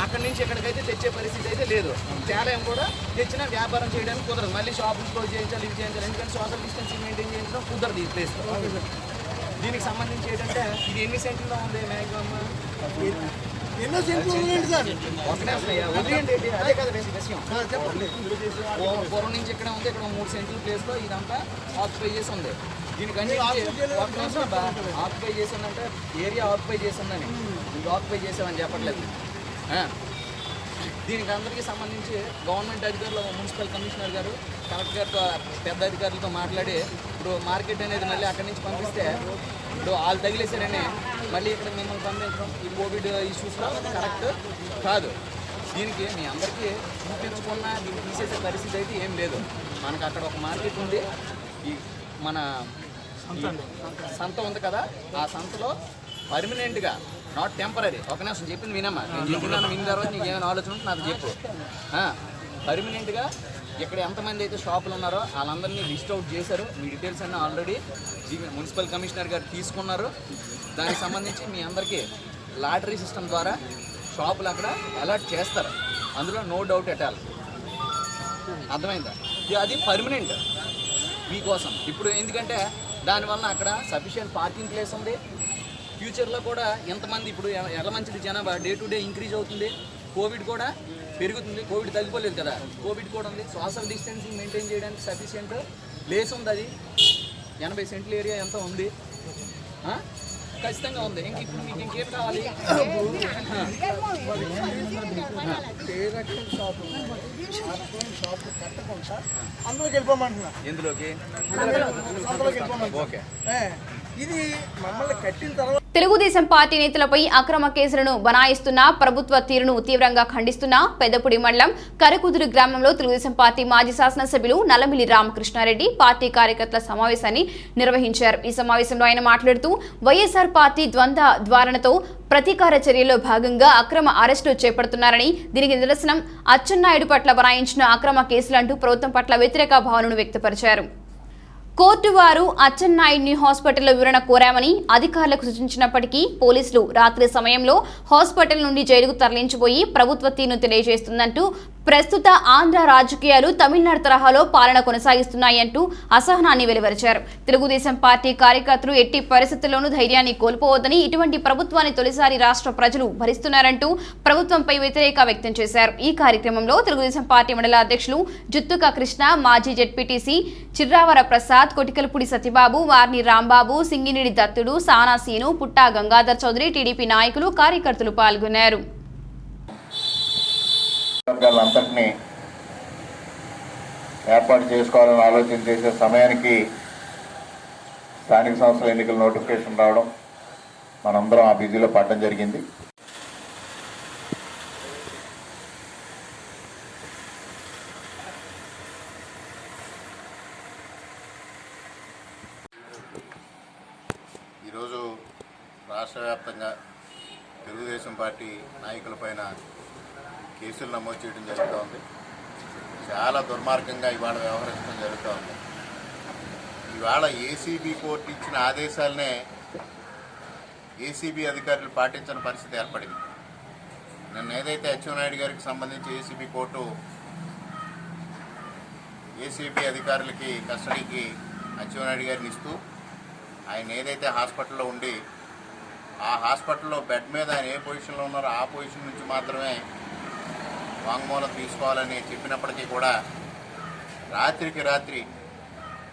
అక్కడి నుంచి ఎక్కడికైతే తెచ్చే పరిస్థితి అయితే లేదు. తేలాం కూడా తెచ్చినా వ్యాపారం చేయడానికి కుదరదు. మళ్ళీ షాపులు క్లోజ్ చేయించాలి, ఇవి చేయించాలి. ఎందుకంటే సోషల్ డిస్టెన్సింగ్ మెయింటైన్ చేయించడం కుదరదు ఈ ప్లేస్లో. దీనికి సంబంధించి ఏంటంటే ఇది ఎన్ని సెంట్లలో ఉంది మ్యాక్సిమమ్? ఎన్నో సెంట్లు ఉందండి సార్. వదిలేయండి, అదే కదా విషయం. పూర్వం నుంచి ఇక్కడ ఉంది, ఇక్కడ 3 సెంట్ల ప్లేస్లో ఇదంతా ఆక్యుపై చేసి ఉంది. దీనికన్నీ ఆక్యుపై చేసి ఉందంటే ఏరియా ఆక్యుపై చేసి ఉందని, ఇది ఆక్యుపై చేసామని చెప్పట్లేదు. దీనికి అందరికీ సంబంధించి గవర్నమెంట్ అధికారులు, మున్సిపల్ కమిషనర్ గారు, కలెక్టర్ గారితో, పెద్ద అధికారులతో మాట్లాడి ఇప్పుడు మార్కెట్ అనేది మళ్ళీ అక్కడి నుంచి పంపిస్తే ఇప్పుడు వాళ్ళు తగిలేసారని మళ్ళీ ఇక్కడ మిమ్మల్ని పంపించడం ఈ కోవిడ్ ఇష్యూస్లో కరెక్ట్ కాదు. దీనికి మీ అందరికీ చూపించుకున్న దీన్ని తీసేసే పరిస్థితి అయితే ఏం లేదు. మనకు అక్కడ ఒక మార్కెట్ ఉంది, ఈ మన సంత ఉంది కదా, ఆ సంతలో పర్మనెంట్గా, నాట్ టెంపరీ. ఒక నిమిషం చెప్పింది వినమ్మా, నేను చెప్పినాను, విన్న తర్వాత నీకు ఏమైనా ఆలోచన ఉంటే నాకు చెప్పు. పర్మనెంట్గా ఇక్కడ ఎంతమంది అయితే షాపులు ఉన్నారో వాళ్ళందరినీ లిస్ట్ అవుట్ చేశారు. మీ డీటెయిల్స్ అన్నీ ఆల్రెడీ మున్సిపల్ కమిషనర్ గారు తీసుకున్నారు. దానికి సంబంధించి మీ అందరికీ లాటరీ సిస్టమ్ ద్వారా షాపులు అక్కడ అలాట్ చేస్తారు. అందులో నో డౌట్ ఎట్ ఆల్. అర్థమైందా? అది పర్మనెంట్ మీకోసం. ఇప్పుడు ఎందుకంటే దానివల్ల అక్కడ సఫిషియెంట్ పార్కింగ్ ప్లేస్ ఉంది. ఫ్యూచర్లో కూడా ఎంతమంది ఇప్పుడు ఎలా మంచిది జనాభా డే టు డే ఇంక్రీజ్ అవుతుంది. కోవిడ్ కూడా పెరుగుతుంది. కోవిడ్ తగ్గిపోలేదు కదా, కోవిడ్ కూడా ఉంది. సోషల్ డిస్టెన్సింగ్ మెయింటైన్ చేయడానికి సఫిషియెంట్ ప్లేస్ ఉంది. అది 80 సెంట్ల ఏరియా ఎంత ఉంది, ఖచ్చితంగా ఉంది. ఇంక ఇప్పుడు మీకు ఇంకేం కావాలి? అందులోకి వెళ్ళిపోమంటున్నా. ఎందులోకి? ఓకే. ఇది మమ్మల్ని కట్టిన తర్వాత తెలుగుదేశం పార్టీ నేతలపై అక్రమ కేసులను బనాయిస్తున్న ప్రభుత్వ తీరును తీవ్రంగా ఖండిస్తున్న పెద్దపూడి మండలం కరకుదురు గ్రామంలో తెలుగుదేశం పార్టీ మాజీ శాసనసభ్యులు నల్లమిల్లి రామకృష్ణారెడ్డి పార్టీ కార్యకర్తల సమావేశాన్ని నిర్వహించారు. ఈ సమావేశంలో ఆయన మాట్లాడుతూ వైఎస్ఆర్ పార్టీ ద్వంద్వ ధోరణితో ప్రతీకార చర్యల్లో భాగంగా అక్రమ అరెస్టులు చేపడుతున్నారని, దీనికి నిదర్శనం అచ్చెన్నాయుడు పట్ల బనాయించిన అక్రమ కేసులంటూ ప్రభుత్వం పట్ల వ్యతిరేక భావనను వ్యక్తపరిచారు. కోర్టు వారు అచ్చెన్నాయుడిని హాస్పిటల్లో వివరణ కోరామని అధికారులకు సూచించినప్పటికీ పోలీసులు రాత్రి సమయంలో హాస్పిటల్ నుండి జైలుకు తరలించిపోయి ప్రభుత్వ తీరును తెలియజేస్తుందంటూ ప్రస్తుత ఆంధ్ర రాజకీయాలు తమిళనాడు తరహాలో పాలన కొనసాగిస్తున్నాయంటూ అసహనాన్ని వెలువరిచారు. తెలుగుదేశం పార్టీ కార్యకర్తలు ఎట్టి పరిస్థితుల్లోనూ ధైర్యాన్ని కోల్పోవద్దని, ఇటువంటి ప్రభుత్వాన్ని తొలిసారి రాష్ట్ర ప్రజలు భరిస్తున్నారంటూ ప్రభుత్వంపై వ్యతిరేక వ్యక్తం చేశారు. ఈ కార్యక్రమంలో తెలుగుదేశం పార్టీ మండల అధ్యక్షులు జుత్తుక కృష్ణ, మాజీ జెడ్పీటీసీ చిర్రావర ప్రసాద్, కొటికలపూడి సత్యబాబు, వార్ని రాంబాబు, సింగినిడి దత్తుడు, సానాసీను, పుట్టా గంగాధర్ చౌదరి, టీడీపీ నాయకులు, కార్యకర్తలు పాల్గొన్నారు. వర్గాలంతటినీ ఏర్పాటు చేసుకోవాలని ఆలోచన చేసే సమయానికి స్థానిక సంస్థల ఎన్నికల నోటిఫికేషన్ రావడం, మనందరం ఆ బిజీలో పడడం జరిగింది. ఈరోజు రాష్ట్ర వ్యాప్తంగా తెలుగుదేశం పార్టీ నాయకులపైన కేసులు నమోదు చేయడం జరుగుతూ ఉంది. చాలా దుర్మార్గంగా ఇవాళ వ్యవహరించడం జరుగుతూ ఉంది. ఇవాళ ఏసీబీ కోర్టు ఇచ్చిన ఆదేశాలనే ఏసీబీ అధికారులు పాటించని పరిస్థితి ఏర్పడింది. నిన్న ఏదైతే అచ్చెన్నాయుడు గారికి సంబంధించి ఏసీబీ కోర్టు ఏసీబీ అధికారులకి కస్టడీకి అచ్చెన్నాయుడు గారిని ఇస్తూ ఆయన ఏదైతే హాస్పిటల్లో ఉండి ఆ హాస్పిటల్లో బెడ్ మీద ఆయన ఏ పొజిషన్లో ఉన్నారో ఆ పొజిషన్ నుంచి మాత్రమే వాంగ్మూలం తీసుకోవాలని చెప్పినప్పటికీ కూడా రాత్రికి రాత్రి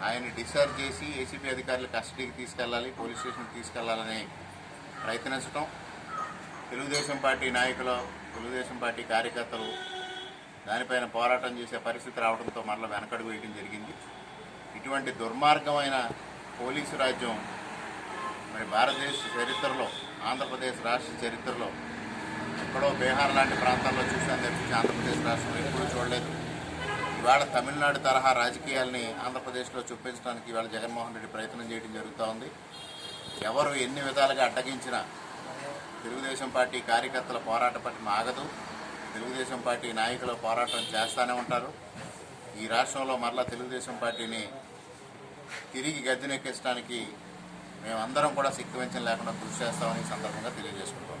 ఆయన డిశ్చార్జ్ చేసి ఏసీబీ అధికారులు కస్టడీకి తీసుకెళ్ళాలి, పోలీస్ స్టేషన్కి తీసుకెళ్లాలని ప్రయత్నించడం, తెలుగుదేశం పార్టీ నాయకులు, తెలుగుదేశం పార్టీ కార్యకర్తలు దానిపైన పోరాటం చేసే పరిస్థితి రావడంతో మరలా వెనకడుగు వేయడం జరిగింది. ఇటువంటి దుర్మార్గమైన పోలీసు రాజ్యం మరి భారతదేశ చరిత్రలో, ఆంధ్రప్రదేశ్ రాష్ట్ర చరిత్రలో ఎక్కడో బీహార్ లాంటి ప్రాంతాల్లో చూసాను తప్పించి ఆంధ్రప్రదేశ్ రాష్ట్రంలో ఎప్పుడూ చూడలేదు. ఇవాళ తమిళనాడు తరహా రాజకీయాల్ని ఆంధ్రప్రదేశ్లో చూపించడానికి ఇవాళ జగన్మోహన్ రెడ్డి ప్రయత్నం చేయడం జరుగుతూ ఉంది. ఎవరు ఎన్ని విధాలుగా అడ్డగించినా తెలుగుదేశం పార్టీ కార్యకర్తల పోరాట పట్ల ఆగదు. తెలుగుదేశం పార్టీ నాయకుల పోరాటం చేస్తూనే ఉంటారు. ఈ రాష్ట్రంలో మరలా తెలుగుదేశం పార్టీని తిరిగి గద్దెనెక్కించడానికి మేమందరం కూడా శక్తివంచన లేకుండా కృషి చేస్తామని సందర్భంగా తెలియజేసుకుంటాం.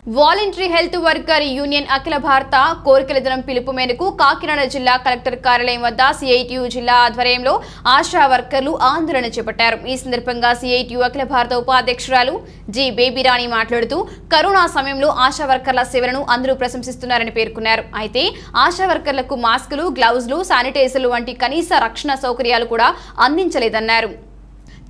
వాలంటరీ హెల్త్ వర్కర్ యూనియన్ అఖిల భారత కోరికల దినం పిలుపు మేరకు కాకినాడ జిల్లా కలెక్టర్ కార్యాలయం వద్ద సిఐటియు జిల్లా ఆధ్వర్యంలో ఆశా వర్కర్లు ఆందోళన చేపట్టారు. ఈ సందర్భంగా సిఐటియు అఖిల భారత ఉపాధ్యక్షురాలు జి బేబీరాణి మాట్లాడుతూ కరోనా సమయంలో ఆశా వర్కర్ల సేవలను అందరూ ప్రశంసిస్తున్నారని పేర్కొన్నారు. అయితే ఆశా వర్కర్లకు మాస్కులు, గ్లౌజులు, శానిటైజర్లు వంటి కనీస రక్షణ సౌకర్యాలు కూడా అందించలేదన్నారు.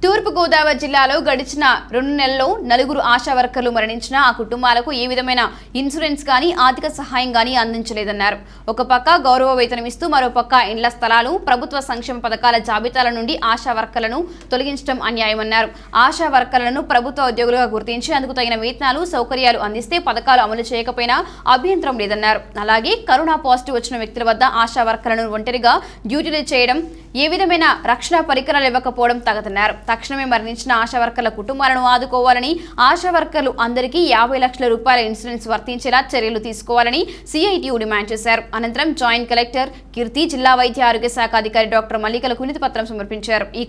తూర్పుగోదావరి జిల్లాలో గడిచిన 2 నెలల్లో 4 ఆశా వర్కర్లు మరణించిన ఆ కుటుంబాలకు ఏ విధమైన ఇన్సూరెన్స్ కానీ ఆర్థిక సహాయం కానీ అందించలేదన్నారు. ఒక పక్క గౌరవ వేతనం ఇస్తూ మరోపక్క ఇండ్ల స్థలాలు, ప్రభుత్వ సంక్షేమ పథకాల జాబితాల నుండి ఆశా వర్కర్లను తొలగించడం అన్యాయమన్నారు. ఆశా వర్కర్లను ప్రభుత్వ ఉద్యోగులుగా గుర్తించి అందుకు తగిన వేతనాలు, సౌకర్యాలు అందిస్తే పథకాలు అమలు చేయకపోయినా అభ్యంతరం లేదన్నారు. అలాగే కరోనా పాజిటివ్ వచ్చిన వ్యక్తుల వద్ద ఆశా వర్కర్లను ఒంటరిగా డ్యూటీలు చేయడం, ఏ విధమైన రక్షణ పరికరాలు ఇవ్వకపోవడం తగదన్నారు. తక్షణమే మరణించిన ఆశా వర్కర్ల కుటుంబాలను ఆదుకోవాలని, ఆశా వర్కర్లు అందరికీ 50 లక్షల రూపాయల ఇన్సూరెన్స్ వర్తించేలా చర్యలు తీసుకోవాలని సిఐటియు డిమాండ్ చేశారు. అనంతరం జాయింట్ కలెక్టర్ కీర్తి, జిల్లా వైద్య ఆరోగ్య శాఖ అధికారి డాక్టర్ మల్లికలకు వినతి పత్రం సమర్పించారు. ఈ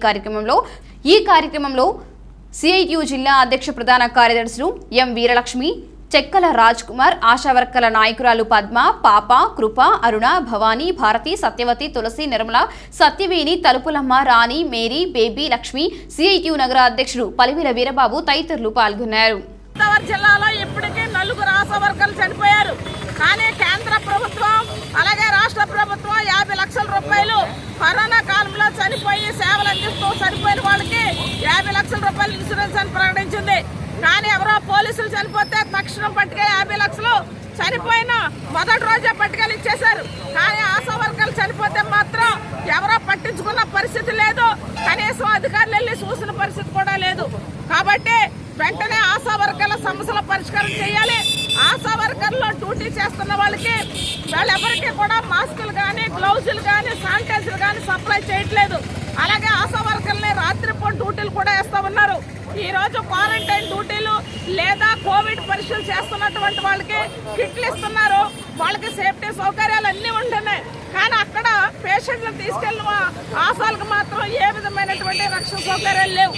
కార్యక్రమంలో సిఐటియు జిల్లా అధ్యక్ష ప్రధాన కార్యదర్శులు ఎం వీరలక్ష్మి, చెక్కల రాజ్ కుమార్, ఆశా వర్కర్ల నాయకురాలు పద్మ, పాప, కృప, అరుణ, భవానీ, భారతి, సత్యవతి, తులసి, నిర్మల, సత్యవేణి, తలుపులమ్మ, రాణి, మేరీ, బేబీ, లక్ష్మి, సిఐటియు నగర అధ్యక్షుడు పలివిల వీరబాబు తదితరులు పాల్గొన్నారు. గోదావరి జిల్లాలో ఇప్పటికే 4 ఆశా వర్కర్లు చనిపోయారు. కానీ కేంద్ర ప్రభుత్వం అలాగే రాష్ట్ర ప్రభుత్వం 50 లక్షల రూపాయలు కరోనా కాలంలో చనిపోయి సేవలు అందిస్తూ చనిపోయిన వాళ్ళకి 50 లక్షల రూపాయలు ఇన్సూరెన్స్ అని ప్రకటించింది. కానీ ఎవరో పోలీసులు చనిపోతే తక్షణం పట్టుకే 50 లక్షలు చనిపోయిన మొదటి రోజే పట్టుకెళ్ళి ఇచ్చేశారు. కానీ ఆశా వర్కర్లు చనిపోతే మాత్రం ఎవరో పట్టించుకున్న పరిస్థితి లేదు. కనీసం అధికారులు వెళ్ళి చూసిన పరిస్థితి కూడా లేదు. కాబట్టి వెంటనే ఆశా వర్కర్ల సమస్యల పరిష్కారం చేయాలి. ఆశా వర్కర్లో డ్యూటీ చేస్తున్న వాళ్ళెవరికి కూడా మాస్కులు కానీ, గ్లౌజులు కానీ, శానిటైజర్లు కానీ సప్లై చేయట్లేదు. అలాగే ఆశా వర్కర్లని రాత్రిపూట డ్యూటీలు కూడా వేస్తా ఉన్నారు. ఈ రోజు క్వారంటైన్ డ్యూటీలు లేదా కోవిడ్ పరీక్షలు చేస్తున్నటువంటి వాళ్ళకి కిట్లు ఇస్తున్నారు. వాళ్ళకి సేఫ్టీ సౌకర్యాలు అన్నీ ఉంటున్నాయి. కానీ అక్కడ పేషెంట్లను తీసుకెళ్ళిన ఆశాలకు మాత్రం ఏ విధమైనటువంటి రక్షణ సౌకర్యాలు లేవు.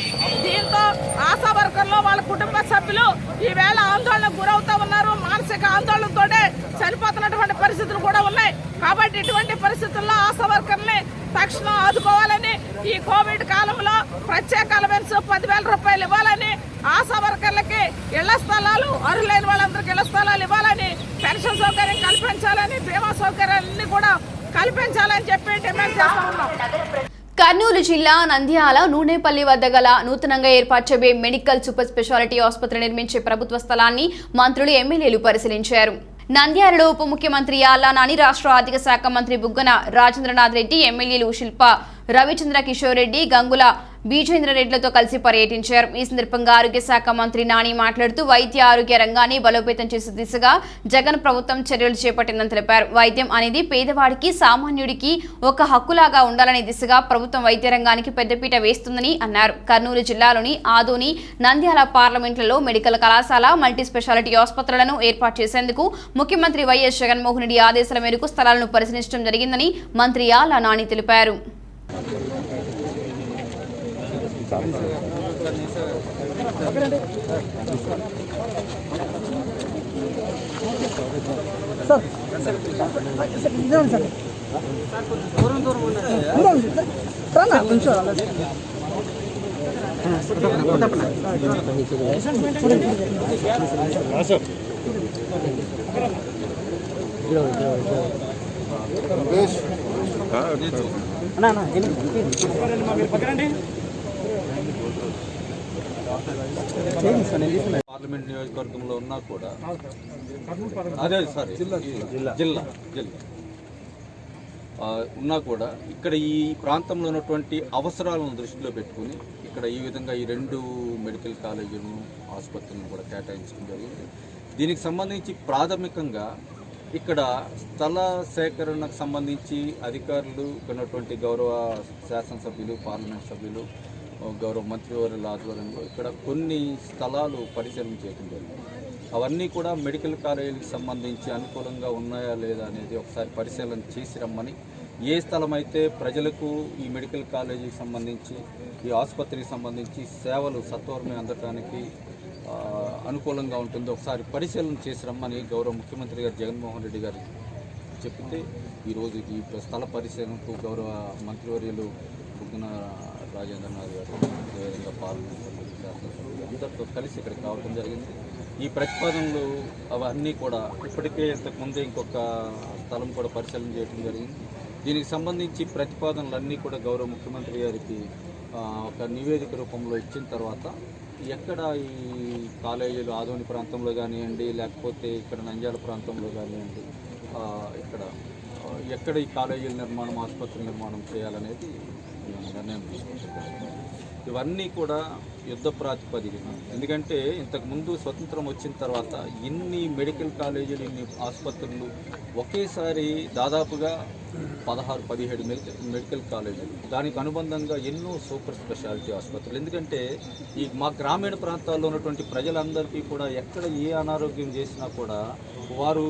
దీంతో ఆశా వర్కర్లు, వాళ్ళ కుటుంబ సభ్యులు ఈవేళ ఆందోళనకు గురవుతా ఉన్నారు. మానసిక ఆందోళనతోనే చనిపోతున్నటువంటి పరిస్థితులు కూడా ఉన్నాయి. కాబట్టి ఇటువంటి పరిస్థితుల్లో ఆశా వర్కర్ని తక్షణం ఆదుకోవాలని, ఈ కోవిడ్ కాలంలో ప్రత్యేక అలవెన్స్ 10,000 రూపాయలు ఇవ్వాలని, ఆశా వర్కర్లకి ఇళ్ల స్థలాలు, అర్హులైన వాళ్ళందరికీ ఇళ్ల స్థలాలు ఇవ్వాలని, పెన్షన్ సౌకర్యం కల్పించాలని, బీమా సౌకర్యాలన్నీ కూడా కల్పించాలని చెప్పి డిమాండ్ చేస్తా ఉన్నాం. కర్నూలు జిల్లా నంద్యాల నూనెపల్లి వద్ద గల నూతనంగా ఏర్పాటు చేయబోయే మెడికల్ సూపర్ స్పెషాలిటీ ఆసుపత్రి నిర్మించే ప్రభుత్వ స్థలాన్ని మంత్రులు, ఎమ్మెల్యేలు పరిశీలించారు. నంద్యాలలో ఉప ముఖ్యమంత్రి ఆళ్ల నాని, రాష్ట్ర ఆర్థిక శాఖ మంత్రి బుగ్గన రాజేంద్రనాథ్ రెడ్డి, ఎమ్మెల్యేలు శిల్ప రవిచంద్ర కిషోర్ రెడ్డి, గంగుల బీజేంద్రరెడ్డిలతో కలిసి పర్యటించారు. ఈ సందర్భంగా ఆరోగ్య శాఖ మంత్రి నాని మాట్లాడుతూ వైద్య ఆరోగ్య రంగాన్ని బలోపేతం చేసే దిశగా జగన్ ప్రభుత్వం చర్యలు చేపట్టిందని తెలిపారు. వైద్యం అనేది పేదవాడికి, సామాన్యుడికి ఒక హక్కులాగా ఉండాలనే దిశగా ప్రభుత్వం వైద్య రంగానికి పెద్దపీట వేస్తుందని అన్నారు. కర్నూలు జిల్లాలోని ఆదోని, నంద్యాల పార్లమెంట్లలో మెడికల్ కళాశాల, మల్టీ స్పెషాలిటీ ఆసుపత్రులను ఏర్పాటు చేసేందుకు ముఖ్యమంత్రి వైఎస్ జగన్మోహన్ రెడ్డి ఆదేశాల మేరకు స్థలాలను పరిశీలించడం జరిగిందని మంత్రి ఆళ్ల నాని తెలిపారు. పార్లమెంట్ నియోజకవర్గంలో ఉన్నా కూడా అదే సారీ జిల్లా ఉన్నా కూడా ఇక్కడ ఈ ప్రాంతంలో ఉన్నటువంటి అవసరాలను దృష్టిలో పెట్టుకుని ఇక్కడ ఈ విధంగా ఈ 2 మెడికల్ కాలేజీలను, ఆసుపత్రులను కూడా కేటాయించడం జరిగింది. దీనికి సంబంధించి ప్రాథమికంగా ఇక్కడ స్థల సేకరణకు సంబంధించి అధికారులు, ఉన్నటువంటి గౌరవ శాసనసభ్యులు, పార్లమెంట్ సభ్యులు, గౌరవ మంత్రివర్యుల ఆధ్వర్యంలో ఇక్కడ కొన్ని స్థలాలు పరిశీలన చేయడం జరిగింది. అవన్నీ కూడా మెడికల్ కాలేజీకి సంబంధించి అనుకూలంగా ఉన్నాయా లేదా అనేది ఒకసారి పరిశీలన చేసి రమ్మని, ఏ స్థలం అయితే ప్రజలకు ఈ మెడికల్ కాలేజీకి సంబంధించి, ఈ ఆసుపత్రికి సంబంధించి సేవలు సత్వరమే అందటానికి అనుకూలంగా ఉంటుందో ఒకసారి పరిశీలన చేసి రమ్మని గౌరవ ముఖ్యమంత్రి గారు జగన్మోహన్ రెడ్డి గారు చెప్తే ఈరోజు ఈ స్థల పరిశీలనకు గౌరవ మంత్రివర్యులు బుగ్గన రాజేంద్రనాథ్ గారు, అదేవిధంగా పార్లమెంట్ శాసనసభ్యులు అందరితో కలిసి ఇక్కడికి రావడం జరిగింది. ఈ ప్రతిపాదనలు అవన్నీ కూడా ఇప్పటికే ఇంతకుముందే ఇంకొక స్థలం కూడా పరిశీలన చేయడం జరిగింది. దీనికి సంబంధించి ప్రతిపాదనలన్నీ కూడా గౌరవ ముఖ్యమంత్రి గారికి ఒక నివేదిక రూపంలో ఇచ్చిన తర్వాత ఎక్కడ ఈ కాలేజీలు ఆదోని ప్రాంతంలో కానివ్వండి, లేకపోతే ఇక్కడ నంద్యాల ప్రాంతంలో కానివ్వండి, ఎక్కడ ఈ కాలేజీల నిర్మాణం, ఆసుపత్రి నిర్మాణం చేయాలనేది నిర్ణయం తీసుకుంటున్నాం. ఇవన్నీ కూడా యుద్ధ ప్రాతిపదికన. ఎందుకంటే ఇంతకుముందు స్వతంత్రం వచ్చిన తర్వాత ఇన్ని మెడికల్ కాలేజీలు, ఇన్ని ఆసుపత్రులు ఒకేసారి దాదాపుగా 16-17 మెడికల్ కాలేజీలు, దానికి అనుబంధంగా ఎన్నో సూపర్ స్పెషాలిటీ ఆసుపత్రులు. ఎందుకంటే ఈ మా గ్రామీణ ప్రాంతాల్లో ఉన్నటువంటి ప్రజలందరికీ కూడా ఎక్కడ ఏ అనారోగ్యం చేసినా కూడా వారు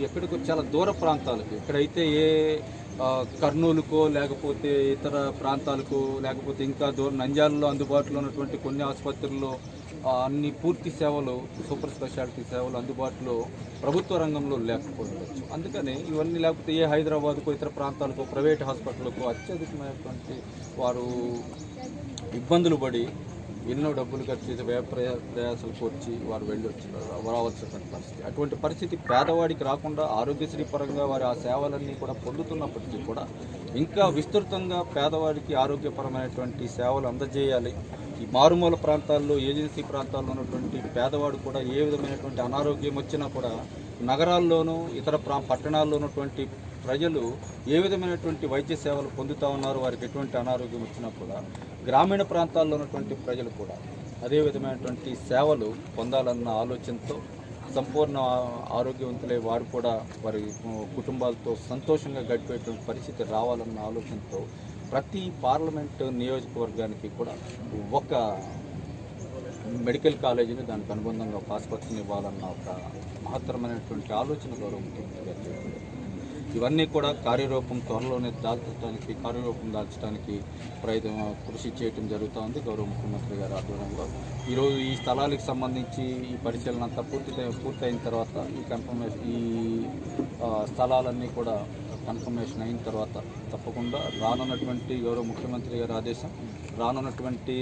ఎక్కడికి చాలా దూర ప్రాంతాలకి, ఇక్కడైతే ఏ కర్నూలుకో లేకపోతే ఇతర ప్రాంతాలకు లేకపోతే ఇంకా దూరం నంద్యాలలో అందుబాటులో ఉన్నటువంటి కొన్ని ఆసుపత్రుల్లో అన్ని పూర్తి సేవలు, సూపర్ స్పెషాలిటీ సేవలు అందుబాటులో ప్రభుత్వ రంగంలో లేకపోవచ్చు. అందుకని ఇవన్నీ లేకపోతే ఏ హైదరాబాద్కు ఇతర ప్రాంతాలకు ప్రైవేట్ హాస్పిటల్కు అత్యధికమైనటువంటి వారు ఇబ్బందులు పడి ఎన్నో డబ్బులు ఖర్చు చేసి ప్రయాసాలు వచ్చి వారు వెళ్ళి రావాల్సినటువంటి పరిస్థితి. అటువంటి పరిస్థితి పేదవాడికి రాకుండా ఆరోగ్యశ్రీ పరంగా వారు ఆ సేవలన్నీ కూడా పొందుతున్నప్పటికీ కూడా ఇంకా విస్తృతంగా పేదవాడికి ఆరోగ్యపరమైనటువంటి సేవలు అందజేయాలి. ఈ మారుమూల ప్రాంతాల్లో, ఏజెన్సీ ప్రాంతాల్లో ఉన్నటువంటి పేదవాడు కూడా ఏ విధమైనటువంటి అనారోగ్యం వచ్చినా కూడా నగరాల్లోనూ ఇతర పట్టణాల్లో ఉన్నటువంటి ప్రజలు ఏ విధమైనటువంటి వైద్య సేవలు పొందుతూ ఉన్నారు, వారికి ఎటువంటి అనారోగ్యం వచ్చినా కూడా గ్రామీణ ప్రాంతాల్లో ఉన్నటువంటి ప్రజలు కూడా అదే విధమైనటువంటి సేవలు పొందాలన్న ఆలోచనతో సంపూర్ణ ఆరోగ్యవంతులై వారు కూడా వారి కుటుంబాలతో సంతోషంగా గడిపేటువంటి పరిస్థితి రావాలన్న ఆలోచనతో ప్రతి పార్లమెంటు నియోజకవర్గానికి కూడా ఒక మెడికల్ కాలేజీని దానికి అనుబంధంగా ఒక ఆసుపత్రిని ఇవ్వాలన్న ఒక మహత్తరమైనటువంటి ఆలోచన గౌరవ ముఖ్యమంత్రి గారు చేసింది. ఇవన్నీ కూడా కార్యరూపం దాల్చడానికి కృషి చేయడం జరుగుతోంది గౌరవ ముఖ్యమంత్రి గారి ఆధ్వర్యంలో. ఈరోజు ఈ స్థలాలకు సంబంధించి ఈ పరిశీలన అంతా పూర్తయిన తర్వాత ఈ స్థలాలన్నీ కూడా కన్ఫర్మేషన్ అయిన తర్వాత తప్పకుండా రానున్నటువంటి గౌరవ ముఖ్యమంత్రి గారి ఆదేశం, రానున్నటువంటి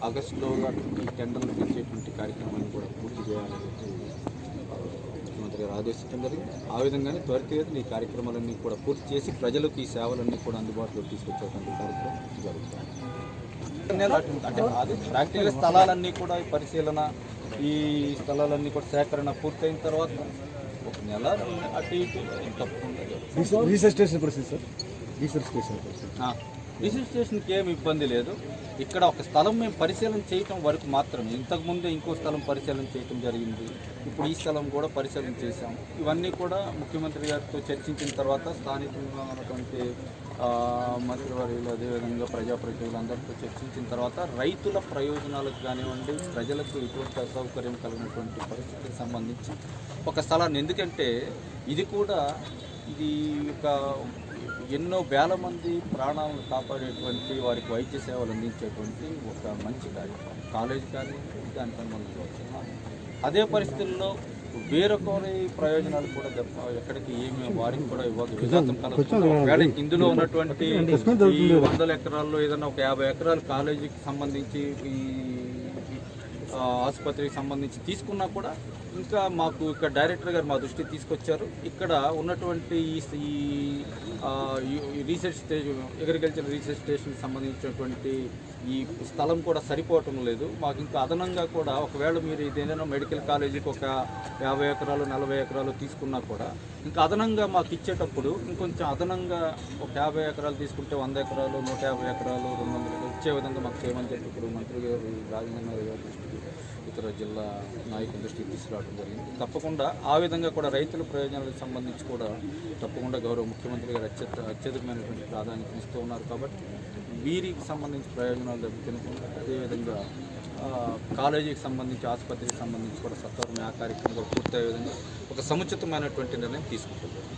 ఆగస్టులోగా ఈ టెండర్లు పిలిచేటువంటి కార్యక్రమాన్ని కూడా పూర్తి చేయాలని ముఖ్యమంత్రి గారు ఆదేశించడం జరిగింది. ఆ విధంగానే త్వరితగతిన ఈ కార్యక్రమాలన్నీ కూడా పూర్తి చేసి ప్రజలకు ఈ సేవలన్నీ కూడా అందుబాటులో తీసుకొచ్చేటువంటి కార్యక్రమం జరుగుతుంది. అంటే అది ప్రాక్టికల్గా స్థలాలన్నీ కూడా ఈ పరిశీలన, ఈ స్థలాలన్నీ కూడా సేకరణ పూర్తయిన తర్వాత ఒక నెల అటు ఇటు తప్పకుండా రిజిస్ట్రేషన్కి ఏమి ఇబ్బంది లేదు. ఇక్కడ ఒక స్థలం మేము పరిశీలన చేయటం వరకు మాత్రమే. ఇంతకుముందే ఇంకో స్థలం పరిశీలన చేయటం జరిగింది, ఇప్పుడు ఈ స్థలం కూడా పరిశీలన చేశాము. ఇవన్నీ కూడా ముఖ్యమంత్రి గారితో చర్చించిన తర్వాత స్థానికంగా ఉన్నటువంటి మంత్రివర్యులు, అదేవిధంగా ప్రజాప్రతినిధులందరితో చర్చించిన తర్వాత రైతుల ప్రయోజనాలకు కానివ్వండి, ప్రజలకు ఎటువంటి అసౌకర్యం కలిగినటువంటి పరిస్థితికి సంబంధించి ఒక స్థలాన్ని, ఎందుకంటే ఇది ఒక ఎన్నో వేల మంది ప్రాణాలను కాపాడేటువంటి, వారికి వైద్య సేవలు అందించేటువంటి ఒక మంచి కార్యక్రమం కాలేజీ కానీ దానికి అనుబంధించవచ్చు. అదే పరిస్థితుల్లో వేరొకరి ప్రయోజనాలు కూడా ఎక్కడికి ఏమి వారికి కూడా విఘాతం కలగదు. ఇందులో ఉన్నటువంటి ఈ 100 ఎకరాల్లో ఏదైనా ఒక 50 ఎకరాలు కాలేజీకి సంబంధించి, ఈ ఆసుపత్రికి సంబంధించి తీసుకున్నా కూడా ఇంకా మాకు ఇక్కడ డైరెక్టర్ గారు మా దృష్టికి తీసుకొచ్చారు. ఇక్కడ ఉన్నటువంటి ఈ రీసెర్చ్ స్టేషన్, అగ్రికల్చర్ రీసెర్చ్ స్టేషన్కి సంబంధించినటువంటి ఈ స్థలం కూడా సరిపోవటం లేదు. మాకు ఇంకా అదనంగా కూడా ఒకవేళ మీరు ఇదేదైనా మెడికల్ కాలేజీకి ఒక 50 ఎకరాలు 40 ఎకరాలు తీసుకున్నా కూడా ఇంకా అదనంగా మాకు ఇచ్చేటప్పుడు ఇంకొంచెం అదనంగా ఒక 50 ఎకరాలు తీసుకుంటే 100 ఎకరాలు 150 ఎకరాలు 200 ఎకరాలు ఇచ్చే విధంగా మాకు చేయమని చెప్పి ఇప్పుడు మంత్రి గారు రాజేంద్ర గారి దృష్టికి, ఇతర జిల్లా నాయకుల దృష్టికి తీసుకురావడం జరిగింది. తప్పకుండా ఆ విధంగా కూడా రైతుల ప్రయోజనాలకు సంబంధించి కూడా తప్పకుండా గౌరవ ముఖ్యమంత్రి గారు అత్యధికమైనటువంటి ప్రాధాన్యత ఇస్తూ ఉన్నారు. కాబట్టి వీరికి సంబంధించి ప్రయోజనాలు దెబ్బతినకుండా అదేవిధంగా కాలేజీకి సంబంధించి, ఆసుపత్రికి సంబంధించి కూడా సత్వరమే ఆ కార్యక్రమంలో పూర్తయ్యే విధంగా ఒక సముచితమైనటువంటి నిర్ణయం తీసుకుంటున్నారు.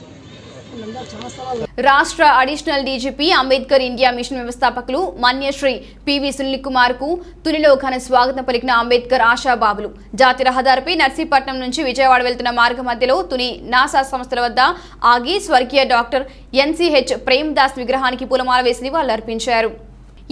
రాష్ట్ర additional DGP Ambedkar India machine వ్యవస్థాపకులు మన్యశ్రీ పివి సునీల్ కుమార్ కు తునిలో ఘన స్వాగతం పలికిన అంబేద్కర్ ఆశాబాబులు. జాతీయ రహదారిపై నర్సీపట్నం నుంచి విజయవాడ వెళ్తున్న మార్గ మధ్యలో తుని నాసా సంస్థల వద్ద ఆగి స్వర్గీయ డాక్టర్ ఎన్సీహెచ్ ప్రేమ్దాస్ విగ్రహానికి పూలమాల వేసి నివాళులర్పించారు.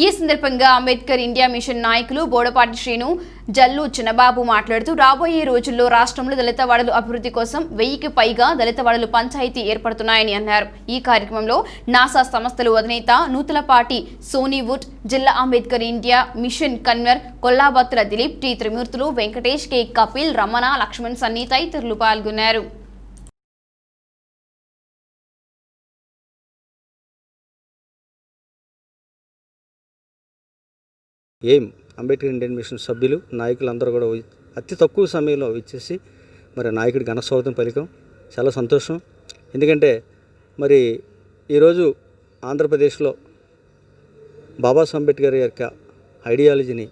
ఈ సందర్భంగా అంబేద్కర్ ఇండియా మిషన్ నాయకులు బోడపాటి శ్రీను, జల్లు చిన్నబాబు మాట్లాడుతూ రాబోయే రోజుల్లో రాష్ట్రంలో దళిత వాడలు అభివృద్ధి కోసం 1000కి పైగా దళిత వాడలు పంచాయతీ ఏర్పడుతున్నాయని అన్నారు. ఈ కార్యక్రమంలో నాసా సంస్థలు అధినేత నూతలపాటి సోనీవుడ్, జిల్లా Ambedkar India mission convener Kollabathula Dilip, T Trimurthulu, Venkatesh, K Kapil, Ramana, Lakshman, Sunny తదితరులు పాల్గొన్నారు. అంబేద్కర్ ఇండియన్ మిషన్ సభ్యులు నాయకులందరూ కూడా అతి తక్కువ సమయంలో ఇచ్చేసి మరి నాయకుడి ఘన స్వాగతం పలికాం. చాలా సంతోషం. ఎందుకంటే మరి ఈరోజు ఆంధ్రప్రదేశ్లో బాబాసాహెబ్ అంబేద్కర్ యొక్క ఐడియాలజీని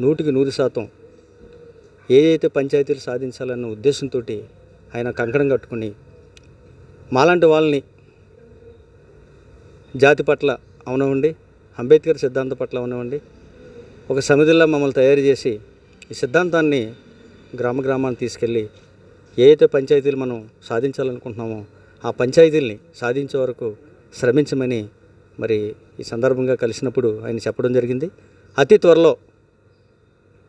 100% ఏదైతే పంచాయతీలు సాధించాలన్న ఉద్దేశంతో ఆయన కంకణం కట్టుకుని మాలాంటి వాళ్ళని జాతి పట్ల అవనవండి, అంబేద్కర్ సిద్ధాంతం పట్ల అవనవండి, ఒక సమితిలా మమ్మల్ని తయారు చేసి ఈ సిద్ధాంతాన్ని గ్రామాన్ని తీసుకెళ్ళి ఏదైతే పంచాయతీలు మనం సాధించాలనుకుంటున్నామో ఆ పంచాయతీల్ని సాధించే వరకు శ్రమించమని మరి ఈ సందర్భంగా కలిసినప్పుడు ఆయన చెప్పడం జరిగింది. అతి త్వరలో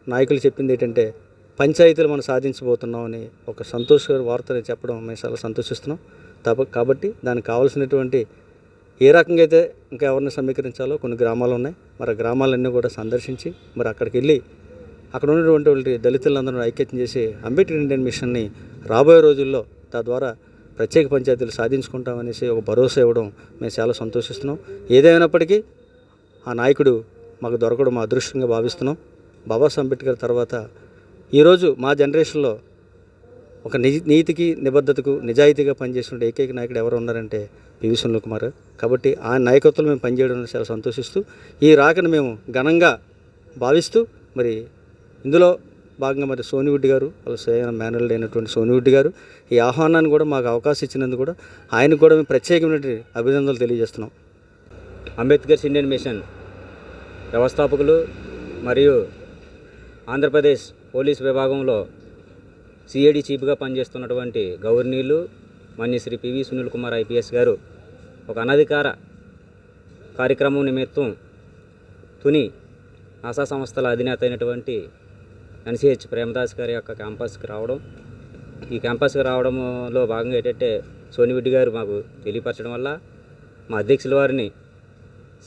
నాయకులు చెప్పింది ఏంటంటే పంచాయతీలు మనం సాధించబోతున్నామని ఒక సంతోషకర వార్తని చెప్పడం మేము చాలా సంతోషిస్తున్నాం. కాబట్టి దానికి కావాల్సినటువంటి ఏ రకంగా అయితే ఇంకా ఎవరిని సమీకరించాలో కొన్ని గ్రామాలు ఉన్నాయి. మరి ఆ గ్రామాలన్నీ కూడా సందర్శించి మరి అక్కడికి వెళ్ళి అక్కడ ఉన్నటువంటి దళితులందరూ ఐక్యతం చేసి అంబేద్కర్ ఇండియన్ మిషన్ని రాబోయే రోజుల్లో తద్వారా ప్రత్యేక పంచాయతీలు సాధించుకుంటామనేసి ఒక భరోసా ఇవ్వడం మేము చాలా సంతోషిస్తున్నాం. ఏదైనప్పటికీ ఆ నాయకుడు మాకు దొరకడం మా అదృష్టంగా భావిస్తున్నాం. బాబాసాహెబ్ అంబేద్కర్ తర్వాత ఈరోజు మా జనరేషన్లో ఒక నీతికి నిబద్ధతకు నిజాయితీగా పనిచేసిన ఏకైక నాయకుడు ఎవరు ఉన్నారంటే పివి సునీల్ కుమార్. కాబట్టి ఆ నాయకత్వంలో మేము పనిచేయడం చాలా సంతోషిస్తూ ఈ రాకను మేము ఘనంగా భావిస్తూ మరి ఇందులో భాగంగా మరి సోనీవుడ్ గారు వాళ్ళ స్వయం మేనల్డ్ అయినటువంటి సోనీవుడ్ గారు ఈ ఆహ్వానాన్ని కూడా మాకు అవకాశం ఇచ్చినందుకు కూడా ఆయనకు కూడా మేము ప్రత్యేకమైన అభినందనలు తెలియజేస్తున్నాం. అంబేద్కర్ ఇండియన్ మిషన్ వ్యవస్థాపకులు మరియు ఆంధ్రప్రదేశ్ పోలీస్ విభాగంలో సిఐడి చీఫ్గా పనిచేస్తున్నటువంటి గవర్నీలు మన్యశ్రీ పివి సునీల్ కుమార్ ఐపీఎస్ గారు ఒక అనధికార కార్యక్రమం నిమిత్తం తుని నాసా సంస్థల అధినేత అయినటువంటి ఎన్సీహెచ్ ప్రేమదాస్ గారి యొక్క క్యాంపస్కి రావడం, ఈ క్యాంపస్కి రావడంలో భాగంగా ఏంటంటే సోనివిడ్ గారు మాకు తెలియపరచడం వల్ల మా అధ్యక్షుల వారిని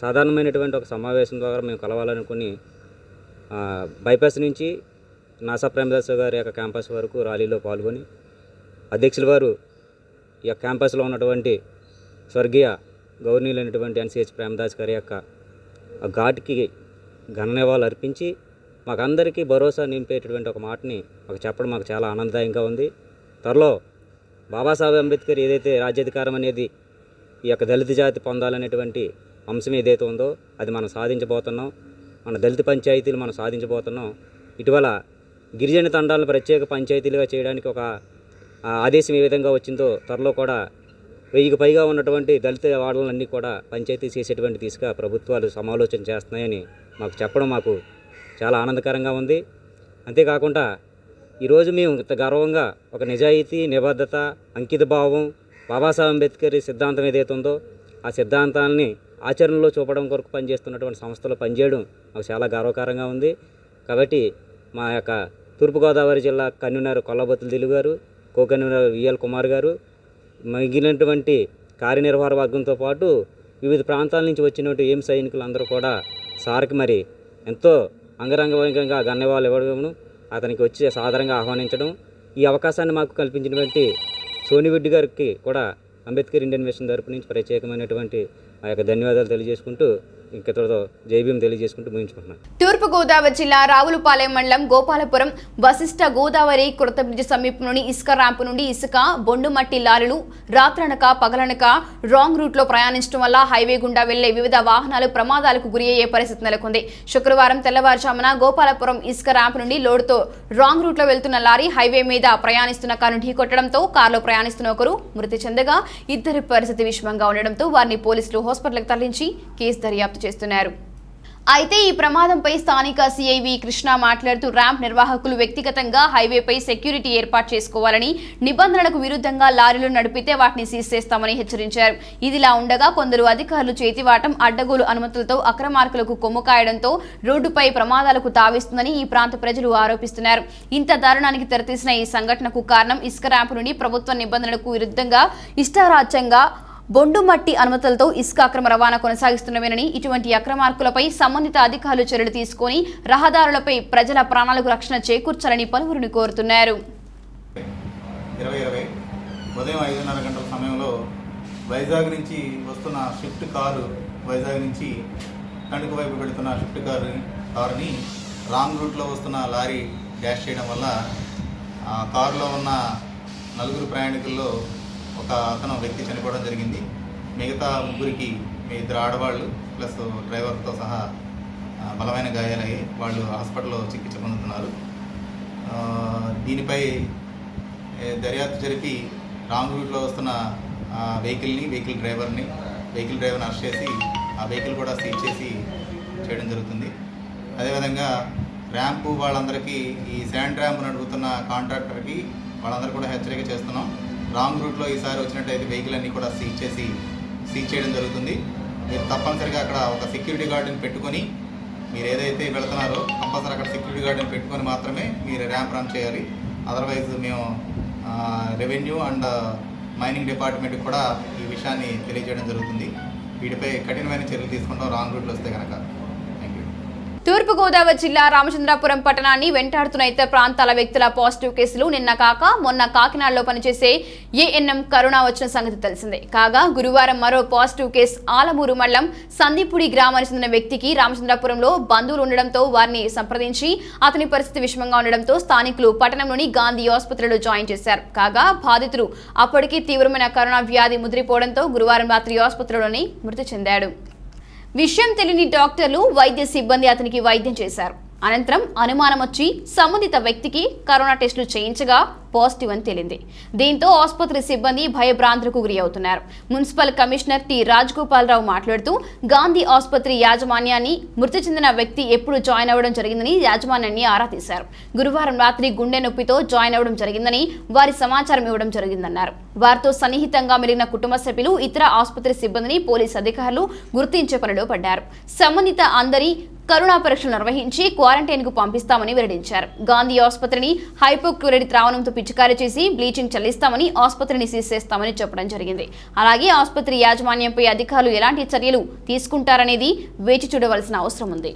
సాధారణమైనటువంటి ఒక సమావేశం ద్వారా మేము కలవాలనుకుని బైపాస్ నుంచి నాసా ప్రేమదాస్ గారి యొక్క క్యాంపస్ వరకు ర్యాలీలో పాల్గొని అధ్యక్షుల వారు ఈ యొక్క క్యాంపస్లో ఉన్నటువంటి స్వర్గీయ గవర్నీలైనటువంటి ఎన్సీహెచ్ ప్రేమదాస్ గారి యొక్క ఘాట్కి ఘన నివాళులు అర్పించి మాకందరికీ భరోసా నింపేటటువంటి ఒక మాటని మాకు చెప్పడం మాకు చాలా ఆనందదాయంగా ఉంది. త్వరలో బాబాసాహెబ్ అంబేద్కర్ ఏదైతే రాజ్యాధికారం అనేది ఈ యొక్క దళిత జాతి పొందాలనేటువంటి అంశం ఏదైతే ఉందో అది మనం సాధించబోతున్నాం. మన దళిత పంచాయతీలు మనం సాధించబోతున్నాం. ఇటీవల గిరిజన తండాలను ప్రత్యేక పంచాయతీలుగా చేయడానికి ఒక ఆదేశం ఏ విధంగా వచ్చిందో త్వరలో కూడా 1000కి పైగా ఉన్నటువంటి దళిత వాడలన్నీ కూడా పంచాయతీ చేసేటువంటి దిశగా ప్రభుత్వాలు సమాలోచన చేస్తున్నాయని మాకు చెప్పడం మాకు చాలా ఆనందకరంగా ఉంది. అంతేకాకుండా ఈరోజు మేము ఇంత గర్వంగా ఒక నిజాయితీ, నిబద్ధత, అంకిత భావం బాబాసాహెబ్ అంబేద్కర్ సిద్ధాంతం ఏదైతే ఉందో ఆ సిద్ధాంతాన్ని ఆచరణలో చూపడం కొరకు పనిచేస్తున్నటువంటి సంస్థలో పనిచేయడం మాకు చాలా గర్వకారంగా ఉంది. కాబట్టి మా యొక్క తూర్పుగోదావరి జిల్లా కన్వీనర్ కొల్లాబత్తుల దిలీప్ గారు, కో కన్వీనర్ విఎల్ కుమార్ గారు, మిగిలినటువంటి కార్యనిర్వాహక వర్గంతో పాటు వివిధ ప్రాంతాల నుంచి వచ్చినటువంటి ఏం సైనికులందరూ కూడా సార్కి మరి ఎంతో అంగరంగ వైభవంగా ధన్యవాదాలు ఇవ్వడం, అతనికి వచ్చి సాధారణంగా ఆహ్వానించడం, ఈ అవకాశాన్ని మాకు కల్పించినటువంటి సోనివిడ్ గారికి కూడా అంబేద్కర్ ఇండియన్ మిషన్ తరపు నుంచి ప్రత్యేకమైనటువంటి ఆ యొక్క ధన్యవాదాలు తెలియజేసుకుంటూ ఇంకతో జై భీమ్ తెలియజేసుకుంటూ ముగించుకుంటున్నాను. తూర్పుగోదావరి జిల్లా రావులపాలెం మండలం గోపాలపురం వశిష్ఠ గోదావరి కొత్త బ్రిడ్జి సమీపంలోని ఇసుక ర్యాంపు నుండి ఇసుక బొండుమట్టి లారీలు రాత్రనక పగలనక రాంగ్ రూట్ లో ప్రయాణించడం వల్ల హైవే గుండా వెళ్లే వివిధ వాహనాలు ప్రమాదాలకు గురి అయ్యే పరిస్థితి నెలకొంది. శుక్రవారం తెల్లవారుజామున గోపాలపురం ఇసుక ర్యాంపు నుండి లోడుతో రాంగ్ రూట్ లో వెళ్తున్న లారీ హైవే మీద ప్రయాణిస్తున్న కారును ఢీకొట్టడంతో కారులో ప్రయాణిస్తున్న ఒకరు మృతి చెందగా ఇద్దరి పరిస్థితి విషమంగా ఉండడంతో వారిని పోలీసులు హాస్పిటల్కి తరలించి కేసు దర్యాప్తు చేస్తున్నారు. అయితే ఈ ప్రమాదంపై స్థానిక సిఐవి కృష్ణ మాట్లాడుతూ ర్యాంప్ నిర్వాహకులు వ్యక్తిగతంగా హైవేపై సెక్యూరిటీ ఏర్పాటు చేసుకోవాలని, నిబంధనలకు విరుద్ధంగా లారీలు నడిపితే వాటిని సీజ్ చేస్తామని హెచ్చరించారు. ఇదిలా ఉండగా కొందరు అధికారులు చేతివాటం, అడ్డగోలు అనుమతులతో అక్రమార్కులకు కొమ్ము కాయడంతో రోడ్డుపై ప్రమాదాలకు తావిస్తుందని ఈ ప్రాంత ప్రజలు ఆరోపిస్తున్నారు. ఇంత దారుణానికి తెరతీసిన ఈ సంఘటనకు కారణం ఇసుక ర్యాంపు నుండి ప్రభుత్వ నిబంధనలకు విరుద్ధంగా ఇష్టారాజ్యంగా బొండుమట్టి అనుమతులతో ఇసుక అక్రమ రవాణా కొనసాగిస్తున్నవేనని, ఇటువంటి అక్రమార్కులపై సంబంధిత అధికారులు చర్యలు తీసుకుని రహదారులపై ప్రజల ప్రాణాలకు రక్షణ చేకూర్చాలని పలువురిని కోరుతున్నారు. 2020 ఉదయం 5:30 గంటల సమయంలో వైజాగ్ నుంచి వస్తున్న షిఫ్ట్ కారు, వైజాగ్ నుంచి తణుకు వైపు వెళుతున్న షిఫ్ట్ కారుని రాంగ్ రూట్లో వస్తున్న లారీ డాష్ చేయడం వల్ల ఆ కారులో ఉన్న 4 ప్రయాణికుల్లో ఒక అతను వ్యక్తి చనిపోవడం జరిగింది. మిగతా 3కి, మీ 2 ఆడవాళ్ళు ప్లస్ డ్రైవర్తో సహా బలమైన గాయాలయ్యి వాళ్ళు హాస్పిటల్లో చికిత్స పొందుతున్నారు. దీనిపై దర్యాప్తు జరిపి రాంగ్ రూట్లో వస్తున్న వెహికల్ డ్రైవర్ని అరెస్ట్ చేసి ఆ వెహికల్ కూడా సీజ్ చేసి చేయడం జరుగుతుంది. అదేవిధంగా ర్యాంపు వాళ్ళందరికీ, ఈ శాండ్ ర్యాంప్ నడుపుతున్న కాంట్రాక్టర్కి వాళ్ళందరూ కూడా హెచ్చరిక చేస్తున్నాం. రాంగ్ రూట్లో ఈసారి వచ్చినట్టయితే వెహికల్ అన్నీ కూడా సీజ్ చేయడం జరుగుతుంది. మీరు తప్పనిసరిగా అక్కడ ఒక సెక్యూరిటీ గార్డుని పెట్టుకొని, మీరు ఏదైతే వెళుతున్నారో కంపల్సరీ అక్కడ సెక్యూరిటీ గార్డుని పెట్టుకొని మాత్రమే మీరు ర్యాంప్ రన్ చేయాలి. అదర్వైజ్ మేము రెవెన్యూ అండ్ మైనింగ్ డిపార్ట్మెంట్కి కూడా ఈ విషయాన్ని తెలియజేయడం జరుగుతుంది. వీటిపై కఠినమైన చర్యలు తీసుకుంటాం రాంగ్ రూట్లో వస్తే కనుక. తూర్పుగోదావరి జిల్లా రామచంద్రాపురం పట్టణాన్ని వెంటాడుతున్న ఇతర ప్రాంతాల వ్యక్తుల పాజిటివ్ కేసులు నిన్న కాక మొన్న కాకినాడలో పనిచేసే ఏఎన్ఎం కరోనా వచ్చిన సంగతి తెలిసిందే. కాగా గురువారం మరో పాజిటివ్ కేసు ఆలమూరు మండలం సందీపుడి గ్రామానికి చెందిన వ్యక్తికి రామచంద్రాపురంలో బంధువులు ఉండడంతో వారిని సంప్రదించి అతని పరిస్థితి విషమంగా ఉండడంతో స్థానికులు పట్టణంలోని గాంధీ ఆసుపత్రిలో జాయిన్ చేశారు. కాగా బాధితుడు అప్పటికీ తీవ్రమైన కరోనా వ్యాధి ముదిరిపోవడంతో గురువారం రాత్రి ఆసుపత్రిలోని మృతి చెందాడు. విషయం తెలియని డాక్టర్లు, వైద్య సిబ్బంది అతనికి వైద్యం చేశారు. అనంతరం అనుమానం వచ్చి సంబంధిత వ్యక్తికి కరోనా టెస్టులు చేయించగా పాజిటివ్ అని తేలింది. దీంతో ఆసుపత్రి సిబ్బంది భయభ్రాంతులకు గురి అవుతున్నారు. మున్సిపల్ కమిషనర్ టి రాజగోపాలరావు మాట్లాడుతూ గాంధీ ఆసుపత్రి యాజమాన్యాన్ని మృతి చెందిన వ్యక్తి ఎప్పుడు జాయిన్ అవ్వడం జరిగిందని యాజమాన్యాన్ని ఆరా తీశారు. గురువారం రాత్రి గుండె నొప్పితో జాయిన్ అవ్వడం జరిగిందని వారి సమాచారం ఇవ్వడం జరిగిందన్నారు. వారితో సన్నిహితంగా మెలిగిన కుటుంబ సభ్యులు, ఇతర ఆసుపత్రి సిబ్బందిని పోలీసు అధికారులు గుర్తించే పనిలో పడ్డారు. సంబంధిత అందరి కరోనా పరీక్షలు నిర్వహించి క్వారంటైన్ కు పంపిస్తామని వెల్లడించారు. గాంధీ ఆసుపత్రిని హైపోక్లోరైడ్ ద్రావణంతో పిచికారీ చేసి బ్లీచింగ్ చల్లిస్తామని, ఆసుపత్రిని సీజ్ చేస్తామని చెప్పడం జరిగింది. అలాగే ఆసుపత్రి యాజమాన్యంపై అధికారులు ఎలాంటి చర్యలు తీసుకుంటారనేది వేచి చూడవలసిన అవసరం ఉంది.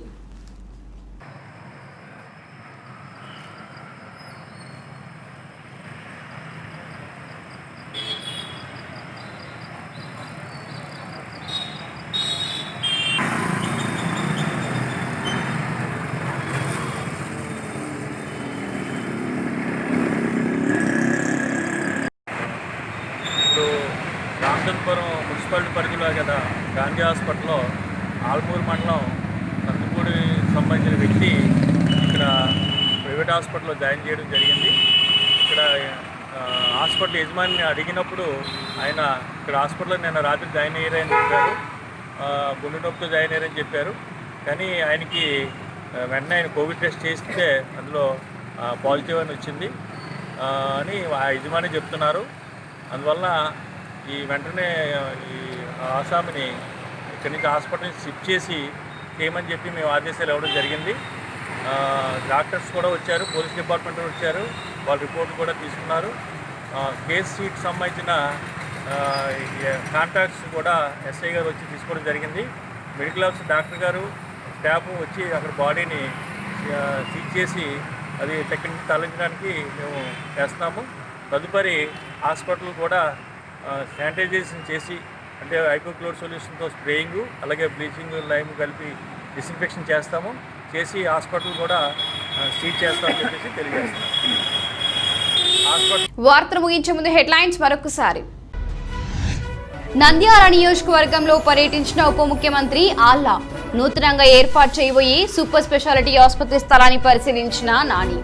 రామచంద్రపురం మున్సిపాలిటీ పరిధిలో కదా గాంధీ హాస్పిటల్లో ఆల్మూరు మండలం నందుపూడి సంబంధించిన వ్యక్తి ఇక్కడ ప్రైవేట్ హాస్పిటల్లో జాయిన్ చేయడం జరిగింది. ఇక్కడ హాస్పిటల్ యజమాని అడిగినప్పుడు ఆయన ఇక్కడ హాస్పిటల్లో నిన్న రాత్రి జాయిన్ అయ్యారని చెప్పారు. గుండె నొప్పితో జాయిన్ అయ్యారని చెప్పారు. కానీ ఆయనకి వెంటనే ఆయన కోవిడ్ టెస్ట్ చేస్తే అందులో పాజిటివ్ అని వచ్చింది అని ఆ యజమాని చెప్తున్నారు. అందువల్ల ఈ వెంటనే ఈ ఆసామిని ఇక్కడి నుంచి హాస్పిటల్ షిఫ్ట్ చేసి చేయమని చెప్పి మేము ఆదేశాలు ఇవ్వడం జరిగింది. డాక్టర్స్ కూడా వచ్చారు, పోలీస్ డిపార్ట్మెంట్ వచ్చారు, వాళ్ళ రిపోర్ట్లు కూడా తీసుకున్నారు. కేస్ షీట్ సంబంధించిన కాంటాక్ట్స్ కూడా ఎస్ఐ గారు వచ్చి తీసుకోవడం జరిగింది. మెడికల్ ఆఫీసర్ డాక్టర్ గారు స్టాఫ్ వచ్చి అక్కడ బాడీని సీజ్ చేసి అది తరలించడానికి మేము చేస్తున్నాము. తదుపరి హాస్పిటల్ కూడా శానిటైజేషన్ చేసి, అంటే హైపోక్లోరైడ్ సొల్యూషన్తో స్ప్రేయింగ్, అలాగే బ్లీచింగ్, లైమ్ కలిపి డిస్ఇన్ఫెక్షన్ చేస్తాము. చేసి హాస్పిటల్ కూడా సీజ్ చేస్తామని చెప్పేసి తెలియజేస్తున్నాం. వార్తలు ముగించే ముందు హెడ్లైన్స్ మరొకసారి. నంద్యాల నియోజకవర్గంలో పర్యటించిన ఉప ముఖ్యమంత్రి ఆల్లా. నూతనంగా ఏర్పాటు చేయబోయే సూపర్ స్పెషాలిటీ ఆసుపత్రి స్థలాన్ని పరిశీలించిన నాని.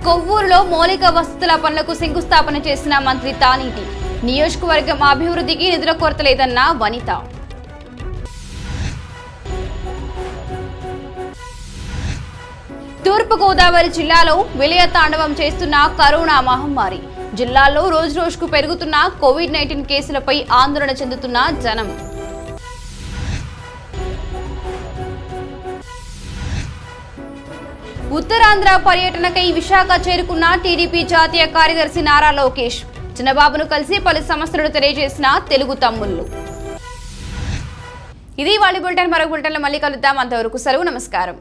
కొవ్వూరులో మౌలిక వసతుల పనులకు శంకుస్థాపన చేసిన మంత్రి తానేటి. నియోజకవర్గం అభివృద్ధికి నిధుల కొరత లేదన్న వనిత. తూర్పుగోదావరి జిల్లాలో విలయ తాండవం చేస్తున్న కరోనా మహమ్మారి. జిల్లాలో రోజురోజుకు పెరుగుతున్న కోవిడ్-19 కేసులపై ఆందోళన చెందుతున్న జనం. ఉత్తరాంధ్ర పర్యటనకై విశాఖ చేరుకున్న టీడీపీ జాతీయ కార్యదర్శి నారా లోకేష్. చంద్రబాబును కలిసి పలు సమస్యలను తెలియజేసిన తెలుగు తమ్ముళ్లు. ఇది వాళ్ళ బులెటిన్. మరో బులెటిన్లో మళ్ళీ కలుద్దాం. అంతవరకు సెలవు. నమస్కారం.